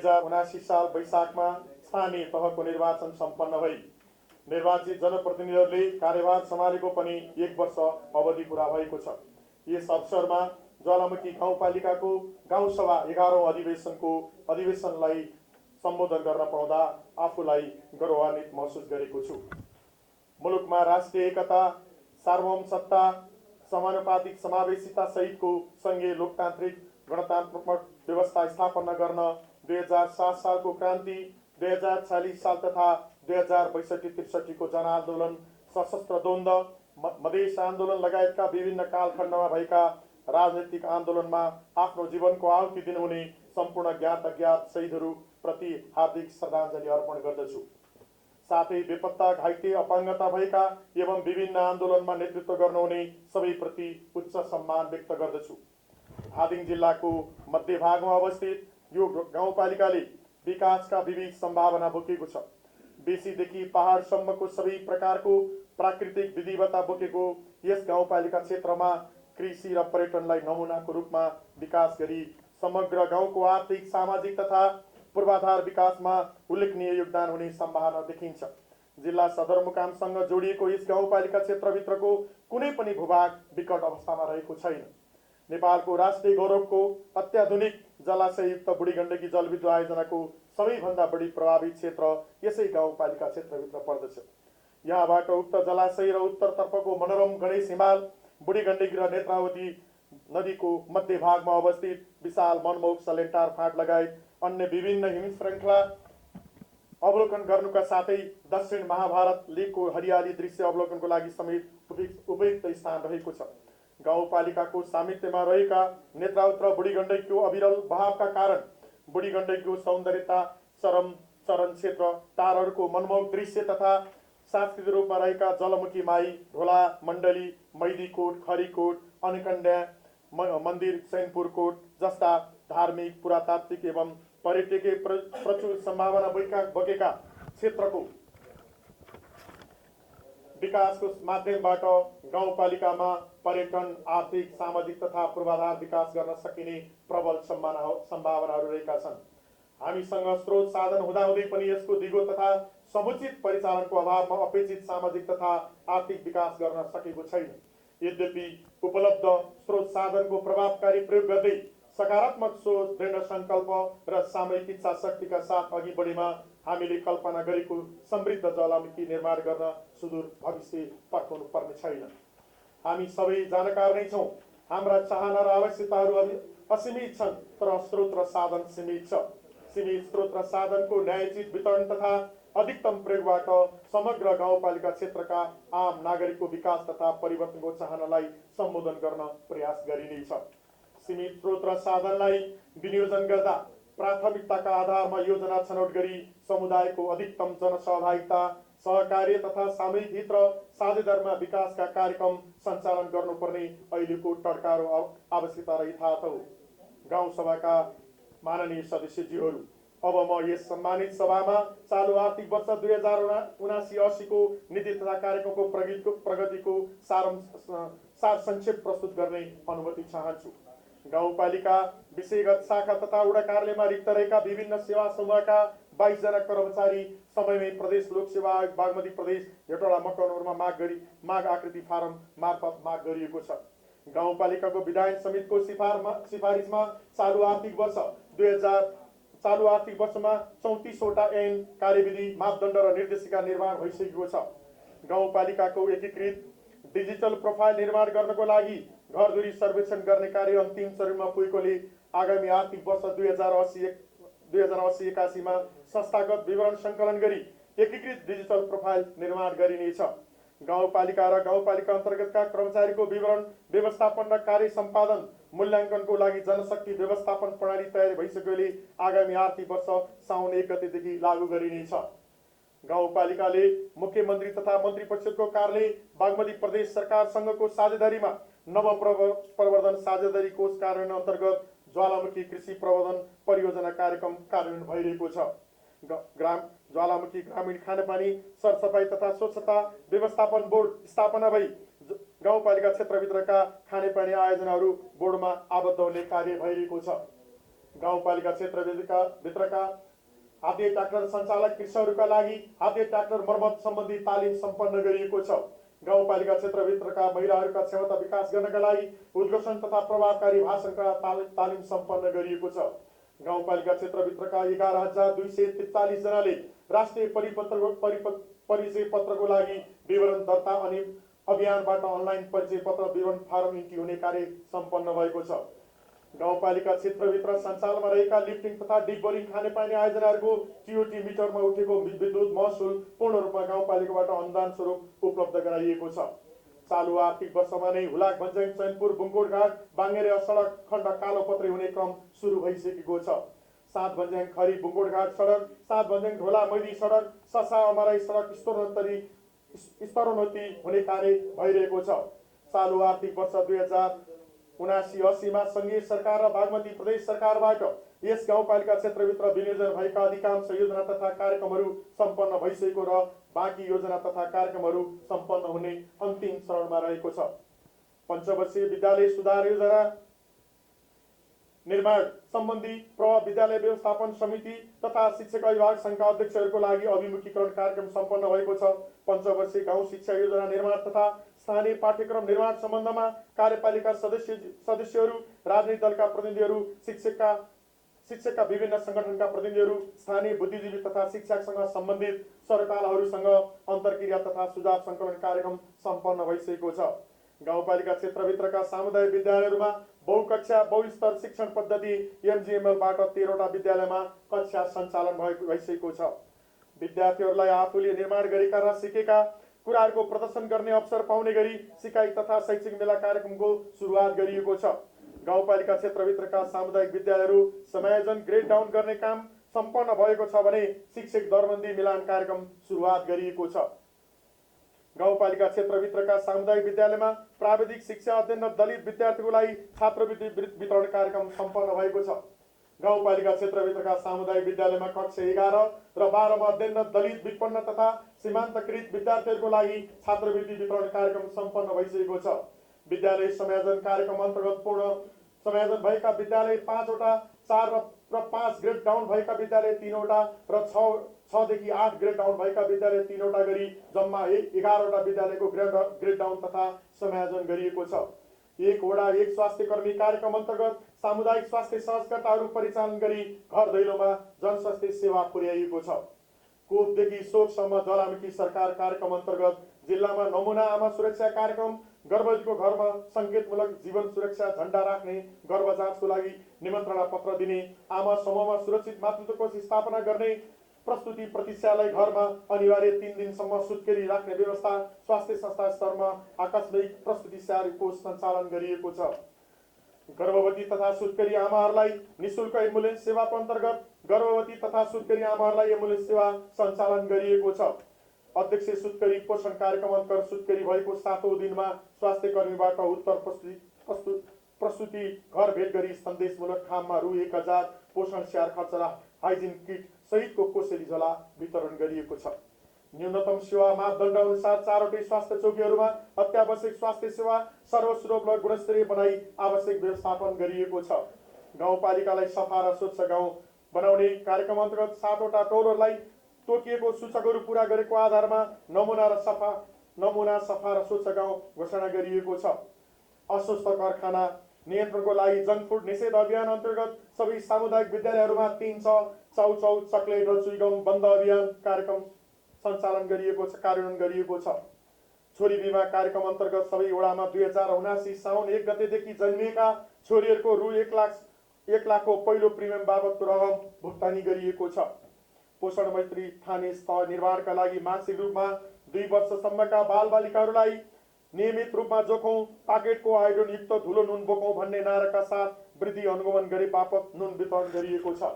2079 साल वैशाखमा स्थानीय तहको निर्वाचन सम्पन्न भई निर्वाचित जनप्रतिनिधिहरूले कार्यभार सम्हालेको पनि 1 वर्ष अवधि पूरा भएको छ। यस अवसरमा ज्वालामुखी गाउँपालिकाको गाउँसभा 11औं अधिवेशनलाई सम्बोधन गर्न पाउँदा आफूलाई गौरवान्वित महसुस गरेको छु। मुलुकमा राष्ट्रिय एकता, सार्वभौमसत्ता, समानुपातिक समावेशिता सहितको संघीय लोकतान्त्रिक गणतन्त्रात्मक व्यवस्था स्थापना गर्न 2007 सालको क्रान्ति, 2046 साल तथा 2062-63 को जनआन्दोलन, सशस्त्र द्वन्द्व, मधेस आन्दोलन लगायतका विभिन्न कालखण्डमा भएका राजनीतिक आन्दोलनमा आफ्नो जीवनको आहुति दिनुहुने सम्पूर्ण ज्ञात अज्ञात शहीदहरू प्रति हार्दिक श्रद्धाञ्जली अर्पण गर्दछु। साथै बेपत्ता, घाइते, अपाङ्गता भएका एवं विभिन्न आन्दोलनमा नेतृत्व गर्नुहुने सबैप्रति उच्च सम्मान व्यक्त गर्दछु। धादिङ जिल्लाको मध्यभागमा अवस्थित यो गाउँपालिकाले विकासका विविध सम्भावना बोकेको छ। बेसीदेखि पहाडसम्मको सबै प्रकारको प्राकृतिक विविधता बोकेको यस गाउँपालिका क्षेत्रमा कृषि र पर्यटनलाई नमुनाको रूपमा विकास गरी समग्र गाउँको आर्थिक, सामाजिक तथा पूर्वाधार विकासमा उल्लेखनीय योगदान हुने सम्भावना देखिन्छ। जिल्ला सदरमुकामसँग जोडिएको यस गाउँपालिका क्षेत्रभित्रको कुनै पनि भूभाग विकट अवस्थामा रहेको छैन। नेपालको राष्ट्रिय गौरवको अत्याधुनिक जलाशययुक्त बुढी गण्डकी जलविद्युत आयोजनाको सबैभन्दा बढी प्रभावित क्षेत्र यसै गाउँपालिका क्षेत्रभित्र पर्दछ। यहाँबाट उक्त जलाशय र उत्तरतर्फको मनोरम गणेश हिमाल, बुढी गण्डकी र नेत्रावती नदीको मध्य भागमा अवस्थित विशाल मनमोहक सलेन्टार फाँट लगायत अन्य विभिन्न हिम श्रृङ्खला अवलोकन गर्नुका साथै दक्षिण महाभारत लेकको हरियाली दृश्य अवलोकनको लागि समेत उपयुक्त स्थान रहेको छ। गाउँपालिकाको सामिप्यमा रहेका नेत्रावती र बुढी गण्डकीको अविरल बहावका कारण बुढी गण्डकीको सौन्दर्यता, चरण क्षेत्र, टारहरूको मनमोहक दृश्य तथा सांस्कृतिक रूपमा रहेका जलमुखी माई, ढोला मण्डली, मैदीकोट, खरीकोट, अनकन्या मन्दिर, सैनपुर कोट जस्ता धार्मिक, पुरातात्विक एवं पर्यटकीय प्रचुर सम्भावना बोकेका क्षेत्रको विकासको माध्यमबाट गाउँपालिकामा पर्यटन, आर्थिक, सामाजिक तथा पूर्वाधार विकास गर्न सकिने प्रबल सम्भावनाहरू रहेका छन्। हामीसँग स्रोत साधन हुँदाहुँदै पनि यसको दिगो तथा समुचित परिचालनको अभावमा अपेक्षित सामाजिक तथा आर्थिक विकास गर्न सकेको छैन। यद्यपि उपलब्ध स्रोत साधनको प्रभावकारी प्रयोग गर्दै सकारात्मक सोच, दृढ सङ्कल्प र सामूहिक इच्छा शक्तिका साथ अघि बढेमा हामीले कल्पना गरेको समृद्ध ज्वालामुखी निर्माण गर्न सुदूर भविष्य पर्खनु पर्ने छैन। हामी सबै जानकार नै छौँ, हाम्रा चाहना र आवश्यकताहरू असीमित छन्, तर स्रोत र साधन सीमित छ। सीमित स्रोत र साधनको न्यायोचित वितरण तथा अधिकतम प्रयोगबाट समग्र गाउँपालिका क्षेत्रका आम नागरिकको विकास तथा परिवर्तनको चाहनालाई सम्बोधन गर्न प्रयास गरिनेछ। सीमित स्रोत र साधनलाई विनियोजन गर्दा प्राथमिकताका आधारमा योजना छनौट गरी समुदायको अधिकतम जनसहभागिता, सहकार्य तथा सामूहिक हित र साझेदारीमा विकासका कार्यक्रम सञ्चालन गर्नुपर्ने अहिलेको टड्कारो आवश्यकता र यथार्थ हो। गाउँसभाका माननीय सदस्यज्यूहरू, अब म यस सम्मानित सभामा चालू आर्थिक वर्ष 2079-80 को नीति तथा कार्यक्रमको प्रगतिको सार संक्षेप प्रस्तुत गर्ने अनुमति चाहन्छु। गाउँपालिका विषयगत शाखा तथा वडा कार्यालयमा रिक्त रहेका विभिन्न सेवा समूहका 22 जना कर्मचारी समयमै प्रदेश लोकसेवा आयोग बागमती प्रदेश हेटौडा मकवानपुरमा माग आकृति फारम मार्फत माग गरिएको छ। गाउँपालिकाको विधायन समितिको सिफारिसमा चालू आर्थिक वर्षमा 34 वटा ऐन, कार्यविधि, मापदण्ड र निर्देशिका निर्माण भइसकेको छ। गाउँपालिकाको एकीकृत डिजिटल प्रोफाइल निर्माण गर्नको लागि घरधुरी सर्वेक्षण गर्ने कार्य अन्तिम चरणमा पुगेकोले आगामी आर्थिक वर्ष 2080-81 मा संस्थागत विवरण सङ्कलन गरी एकीकृत डिजिटल प्रोफाइल निर्माण गरिनेछ। गाउँपालिका र गाउँपालिका अन्तर्गतका कर्मचारीको विवरण व्यवस्थापन र कार्य सम्पादन मूल्याङ्कनको लागि जनशक्ति व्यवस्थापन प्रणाली तयार भइसकेकोले आगामी आर्थिक वर्ष साउन 1 गतेदेखि लागू गरिनेछ। गाउँपालिकाले मुख्यमन्त्री तथा मन्त्री परिषदको कार्यालय बागमती प्रदेश सरकारसँगको साझेदारीमा नवप्रवर्धन साझेदारी कोष कार्यान्वयन अन्तर्गत ज्वालामुखी कृषि प्रवर्धन परियोजना कार्यक्रम कार्यान्वयन भइरहेको छ। ज्वालामुखी ग्रामीण खानेपानी सरसफाई तथा स्वच्छता व्यवस्थापन बोर्ड स्थापना भई गाउँपालिका क्षेत्रभित्रका खानेपानी आयोजनाहरू बोर्डमा आबद्ध हुने कार्य भइरहेको छ। गाउँपालिका क्षेत्रभित्रका हाते ट्र्याक्टर सञ्चालक कृषकहरूका लागि हाते ट्र्याक्टर मर्मत सम्बन्धी तालिम सम्पन्न गरिएको छ। गाउँपालिका क्षेत्रभित्रका महिलाहरूका क्षमता विकास गर्नका लागि उद्घोषण तथा प्रभावकारी भाषणका तालिम सम्पन्न गरिएको छ। गाउँपालिका क्षेत्रभित्रका 11,243 जनाले राष्ट्रिय परिचय पत्रको लागि विवरण दर्ता अनि अभियानबाट अनलाइन परिचय पत्र विवरण फारम इन्ट्री हुने कार्य सम्पन्न भएको छ। गाउँपालिका क्षेत्रभित्र सञ्चालनमा रहेका लिफ्टिङ तथा डिप बोरिङ खानेपानी आयोजनाहरूको टिओटी मिटरमा उठेको विद्युत महसुल पूर्ण रूपमा गाउँपालिकाबाट अनुदान स्वरूप उपलब्ध गराइएको छ। चालु आर्थिक वर्षमा नै हुलाक भन्ज्याङ चैनपुर बुङ्गोटघाट बाङ्गेरे सडक खण्ड कालोपत्रे हुने क्रम सुरु भइसकेको छ। 7 भन्ज्याङ खरी बुङ्गोटघाट सडक, 7 भन्ज्याङ ढोला मैदी सडक, ससा अमराई सडक स्तरोन्नति हुने कार्य भइरहेको छ। चालु आर्थिक वर्ष 2079-80 मा संघीय सरकार र बागमती प्रदेश सरकारबाट यस गाउँपालिका क्षेत्रभित्र विनियोजन भएका अधिकांश योजना तथा कार्यक्रमहरू सम्पन्न भइसकेको र बाँकी योजना तथा कार्यक्रमहरू सम्पन्न हुने अन्तिम चरणमा रहेको छ। पञ्चवर्षीय विद्यालय सुधार योजना निर्माण सम्बन्धी प्रभाव विद्यालय व्यवस्थापन समिति तथा शिक्षक विभाग संघका अध्यक्षहरूको लागि अभिमुखीकरण कार्यक्रम सम्पन्न भएको छ। पञ्चवर्षीय गाउँ शिक्षा योजना निर्माण तथा स्थानीय पाठ्यक्रम निर्माण सम्बन्धमा कार्यपालिका सदस्यहरू, राजनीतिक दलका प्रतिनिधिहरू, शिक्षकका विभिन्न संगठनका प्रतिनिधिहरू, स्थानीय बुद्धिजीवी तथा शिक्षासँग सम्बन्धित सरकारहरूसँग अन्तर्क्रिया तथा सुझाव सङ्कलन कार्यक्रम सम्पन्न भइसकेको छ। गाउँपालिका क्षेत्रभित्रका सामुदायिक विद्यालयहरूमा बहुकक्षा बहुस्तर शिक्षण पद्धति एमजीएमएलबाट 13वटा विद्यालयमा कक्षा सञ्चालन भइसकेको छ। विद्यार्थीहरूलाई आफूले निर्माण गरेका र सिकेका कुराहरूको प्रदर्शन गर्ने अवसर पाउने गरी सिकाइ तथा शैक्षिक मेला कार्यक्रमको सुरुवात गरिएको छ। गाउँपालिका क्षेत्रभित्रका सामुदायिक विद्यालयहरू समायोजन ग्रेड डाउन गर्ने काम सम्पन्न भएको छ भने शिक्षक दरबन्दी मिलान कार्यक्रम सुरुवात गरिएको छ। गाउँपालिका क्षेत्रभित्रका सामुदायिक विद्यालयमा प्राविधिक शिक्षा अध्ययन दलित विद्यार्थीको लागि छात्रवृत्ति वितरण कार्यक्रम सम्पन्न भएको छ। गाउँपालिका क्षेत्रभित्रका सामुदायिक विद्यालयमा कक्षा 11 र 12 मा अध्ययन दलित विपन्न तथा सीमान्तकृत विद्यार्थीहरूको लागि छात्रवृत्ति वितरण कार्यक्रम सम्पन्न भइसकेको छ। विद्यालय समायोजन कार्यक्रम अन्तर्गत पूर्ण समायोजन भएका विद्यालय 5 वटा, 4 र 5 ग्रेड डाउन भएका विद्यालय 3 वटा र 6 देखि 8 ग्रेड डाउन भएका विद्यालय 3 वटा गरी जम्मा 11 वटा विद्यालयको ग्रेड डाउन तथा समायोजन गरिएको छ। एक वडा एक स्वास्थ्य कर्मी कार्यक्रम अन्तर्गत सामुदायिक स्वास्थ्य सहजकर्ताहरू परिचालन गरी घर दैलोमा जनस्वास्थ्य सेवा पुर्याइएको छ। कोपदेखि शोकसम्म ज्वालामुखी सरकार कार्यक्रम अन्तर्गत जिल्लामा नमुना आमा सुरक्षा कार्यक्रम, गर्भवतीको घरमा संकेतमूलक जीवन सुरक्षा झण्डा राख्ने, गर्भ जाँचको लागि निमन्त्रणा पत्र दिने, आमा समूहमा सुरक्षित मातृत्व कोष स्थापना गर्ने, प्रस्तुति प्रतीक्षालय घरमा अनिवार्य 3 दिनसम्म सुत्केरी राख्ने व्यवस्था, स्वास्थ्य संस्था स्तरमा आकस्मिक प्रस्तुति स्याहार कोष सञ्चालन गरिएको छ। गर्भवती तथा सुत्केरी आमाहरूलाई निःशुल्क एम्बुलेन्स सेवाको अन्तर्गत गर्भवती तथा सुत्केरी आमाहरूलाई एम्बुलेन्स सेवा सञ्चालन गरिएको छ। अध्यक्ष सुत्केरी पोषण कार्यक्रम अन्तर्गत सुत्केरी भएको 7औं दिनमा स्वास्थ्य कर्मीबाट उत्तर प्रस्तुति घर भेट गरी सन्देशमूलक खाममा रु 1000 पोषण स्याहार खर्च र हाइजिन किट सहितको कोसेली झोला वितरण गरिएको छ। न्यूनतम सेवा मापदण्ड अनुसार 4वटै स्वास्थ्य चौकीहरूमा अत्यावश्यक स्वास्थ्य सेवा सर्वसुलभ र गुणस्तरीय बनाई आवश्यक व्यवस्थापन गरिएको छ। गाउँपालिकालाई सफा र स्वच्छ गाउँ बनाउने कार्यक्रम अन्तर्गत 7वटा टोलहरूलाई तोकिएको सूचकहरू पूरा गरेको आधारमा नमुना सफा र स्वच्छ गाउँ घोषणा गरिएको छ। अस्वस्थ कारखाना नियन्त्रणको लागि जङ्क फुड निषेध अभियान अन्तर्गत सबै सामुदायिक विद्यालयहरूमा 300 चाउचाउ चकलेट र चुइगम बन्द अभियान कार्यक्रम सञ्चालन कार्यान्वयन गरिएको छ। छोरी बिमा कार्यक्रम अन्तर्गत सबै वडामा 2079 साउन 1 गतेदेखि जन्मिएका छोरीहरूको रु 1 लाखको पहिलो प्रिमियम बाबतको रकम भुक्तानी गरिएको छ। पोषण मैत्री ठाने स्थल निर्माणका लागि मासिक रूपमा 2 वर्षसम्मका बालबालिकाहरूलाई नियमित रूपमा जोखौं पाकेटको आयोडन युक्त धुलो नुन बोकौं भन्ने नाराका साथ वृद्धि अनुगमन गरे बापत नुन वितरण गरिएको छ।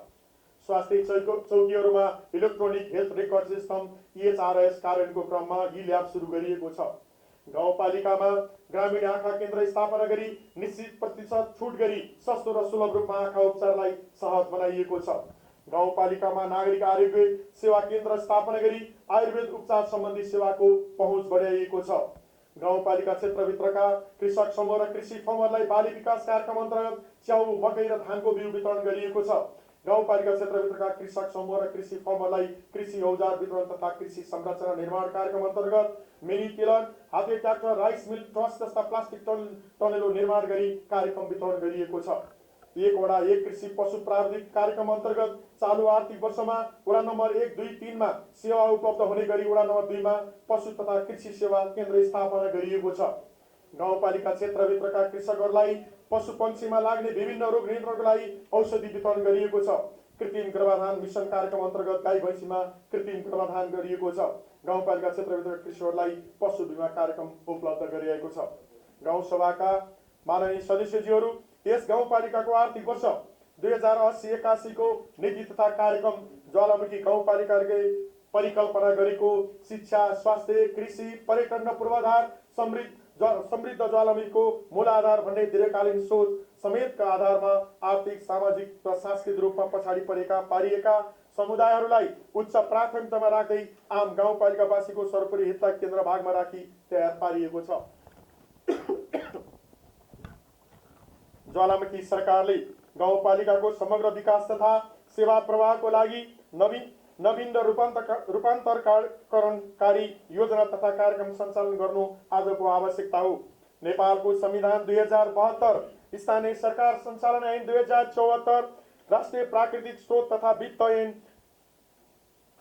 स्वास्थ्य चौकीहरूमा electronic health record system EHRS कार्यान्वयनको क्रममा ल्याब सुरु गरिएको छ। गाउँपालिकामा ग्रामीण आँखा केन्द्र स्थापना गरी निश्चित प्रतिशत छुट गरी सस्तो र सुलभ रूपमा आँखा उपचारलाई सहज बनाइएको छ। गाउँपालिकामा नागरिक आरोग्य सेवा केन्द्र स्थापना गरी आयुर्वेद उपचार सम्बन्धी सेवाको पहुँच बढाइएको छ। गाउँपालिका क्षेत्रभित्रका कृषक समूह र कृषि फर्महरूलाई बाली विकास कार्यक्रम अन्तर्गत च्याउ, मकै र धानको बिउ वितरण गरिएको छ। गाउँपालिका क्षेत्रभित्रका कृषक समूह र कृषि फर्महरूलाई कृषि औजार वितरण तथा कृषि संरचना निर्माण कार्यक्रम अन्तर्गत मिनी टेलर, हाते ट्र्याक्टर, राइस मिल, ट्रस जस्ता प्लास्टिक टनेलो निर्माण गरी कार्यक्रम वितरण गरिएको छ। 1 कृषि पशु प्राविधिक कार्यक्रम अन्तर्गत चालु आर्थिक वर्षमा वडा नम्बर 1, 2, 3 मा सेवा उपलब्ध हुने गरी वडा नम्बर 2 मा पशु तथा कृषि सेवा केन्द्र स्थापना गरिएको छ। गाउँपालिका क्षेत्रभित्रका कृषकहरूलाई पशु पक्षीमा लाग्ने विभिन्न रोग नियन्त्रणको लागि औषधि वितरण गरिएको छ। कृत्रिम गर्भाधान मिसन कार्यक्रम अन्तर्गत गाई भैँसीमा कृत्रिम गर्भाधान गरिएको छ। गाउँपालिका क्षेत्रभित्रका कृषकहरूलाई पशु बिमा कार्यक्रम उपलब्ध गरिएको छ। गाउँसभाका माननीय सदस्यज्यूहरू, यस गाउँपालिकाको आर्थिक वर्ष 2080-81 को नीति तथा कार्यक्रम ज्वालामुखी गाउँपालिकाले परिकल्पना गरेको शिक्षा, स्वास्थ्य, कृषि, पर्यटन र पूर्वाधार समृद्ध ज्वालामुखीको मूल आधार भन्ने दीर्घकालीन सोच समेतका आधारमा आर्थिक, सामाजिक र सांस्कृतिक रूपमा पछाडि पारिएका समुदायहरूलाई उच्च प्राथमिकतामा राख्दै आम गाउँपालिकावासीको सर्वोपरि हितलाई केन्द्र भागमा राखी तयार पारिएको छ। ज्वालामुखी सरकारले गाउँपालिकाको समग्र विकास तथा सेवा प्रवाहको लागि नवीन र रूपान्तरणकारी योजना तथा कार्यक्रम सञ्चालन गर्नु आजको आवश्यकता हो। नेपालको संविधान 2072, स्थानीय सरकार सञ्चालन ऐन 2074, राष्ट्रिय प्राकृतिक स्रोत तथा वित्त ऐन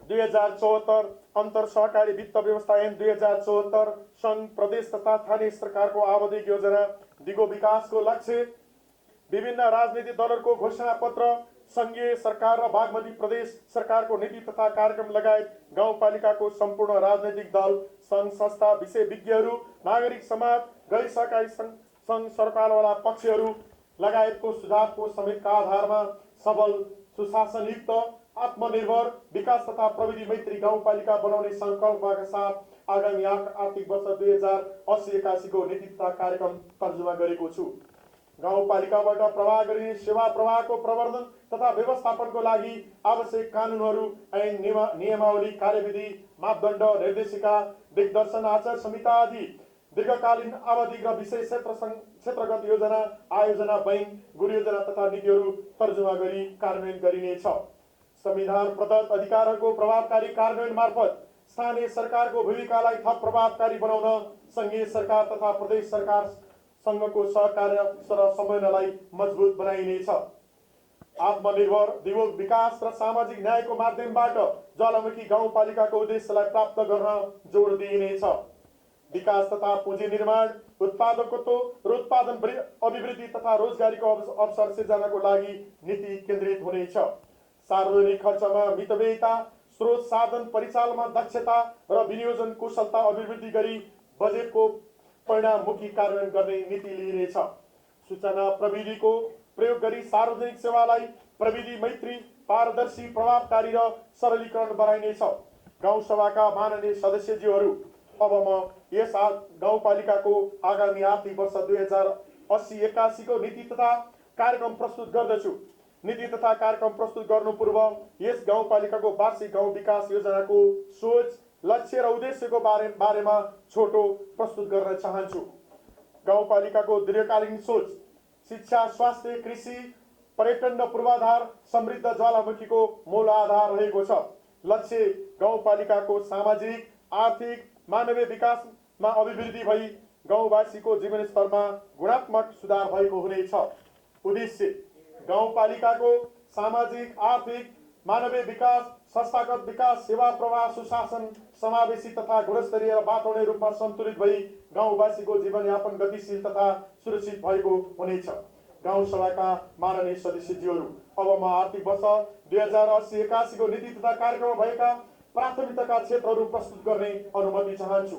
2074, अन्तर सहकारी वित्त व्यवस्था ऐन 2074, सङ्घ, प्रदेश तथा स्थानीय सरकारको आवधिक योजना, दिगो विकासको लक्ष्य, विभिन्न राजनीतिक दलहरूको घोषणा पत्र, संघीय सरकार र बागमती प्रदेश सरकारको नीति तथा कार्यक्रम लगायत गाउँपालिकाको सम्पूर्ण राजनैतिक दल, संघ संस्था, विषयविज्ञहरू, नागरिक समाज, गैर सरकारी संघ सरकारवाला पक्षहरू लगायतको सुझावको समेतका आधारमा सबल, सुशासनयुक्त, आत्मनिर्भर, विकास तथा प्रविधि मैत्री गाउँपालिका बनाउने संकल्पका साथ आगामी आर्थिक वर्ष 2080-81 को नीति तथा कार्यक्रम तर्जुमा गरेको छु। गाउँपालिकाबाट प्रवाह गरिने सेवा प्रवाहको प्रवर्धन तथा व्यवस्थापनको लागि आवश्यक कानुनहरू, ऐन, नियमावली, कार्यविधि, मापदण्ड, निर्देशिका, दिग्दर्शन, आचार संहिता आदि दीर्घकालीन अवधि र विशेष क्षेत्रगत योजना, आयोजना, बैंक, गुरु योजना तथा नीतिहरू तर्जुमा गरी कार्यान्वयन गरिनेछ। संविधान प्रदत्त अधिकारहरूको प्रभावकारी कार्यान्वयन मार्फत स्थानीय सरकारको भूमिकालाई थप प्रभावकारी बनाउन संघीय सरकार तथा प्रदेश सरकार संघको सहकार्य र समन्वयलाई मजबुत बनाइनेछ। आत्मनिर्भर, दिगो विकास र सामाजिक न्यायको माध्यमबाट ज्वालामुखी गाउँपालिकाको उद्देश्यलाई प्राप्त गर्न जोड दिइनेछ। विकास तथा पुँजी निर्माण, उत्पादकत्व र उत्पादन अभिवृद्धि तथा रोजगारीको अवसर सिर्जनाको लागि नीति केन्द्रित हुनेछ। सार्वजनिक खर्चमा मितव्ययिता, स्रोत साधन परिचालनमा दक्षता र विनियोजन कुशलता अभिवृद्धि गरी बजेटको परिणाममुखी कार्यान्वयन गर्ने नीति लिइनेछ। सूचना प्रविधिको प्रयोग गरी सार्वजनिक सेवालाई प्रविधि मैत्री, पारदर्शी, प्रभावकारी र सरलीकरण बनाइनेछ। गाउँसभाका माननीय सदस्यज्यूहरू, अब म यस गाउँपालिकाको आगामी आर्थिक वर्ष 2080-81 को नीति तथा कार्यक्रम प्रस्तुत गर्दछु। नीति तथा कार्यक्रम प्रस्तुत गर्नु पूर्व यस गाउँपालिकाको वार्षिक गाउँ विकास योजनाको सोच, लक्ष्य र उद्देश्यको बारेमा छोटो प्रस्तुत गर्न चाहन्छु। गाउँपालिकाको दीर्घकालीन सोच शिक्षा, स्वास्थ्य, कृषि, पर्यटन र पूर्वाधार समृद्ध ज्वालामुखीको मूल आधार रहेको छ। लक्ष्य गाउँपालिकाको सामाजिक, आर्थिक, मानवीय विकासमा अभिवृद्धि भई गाउँवासीको जीवनस्तरमा गुणात्मक सुधार भएको हुनेछ। उद्देश्य गाउँपालिकाको सामाजिक, आर्थिक, मानवीय विकास, संस्थागत विकास, सेवा प्रवाह, सुशासन, समावेशी तथा गुणस्तरीय वातावरणीय रूपमा सन्तुलित भई गाउँवासीको जीवनयापन गतिशील तथा सुरक्षित भएको हुनेछ। गाउँसभाका माननीय सदस्यज्यूहरू, अब म आर्थिक वर्ष 2080-81 को नीति तथा कार्यक्रममा भएका प्राथमिकताका क्षेत्रहरू प्रस्तुत गर्ने अनुमति चाहन्छु।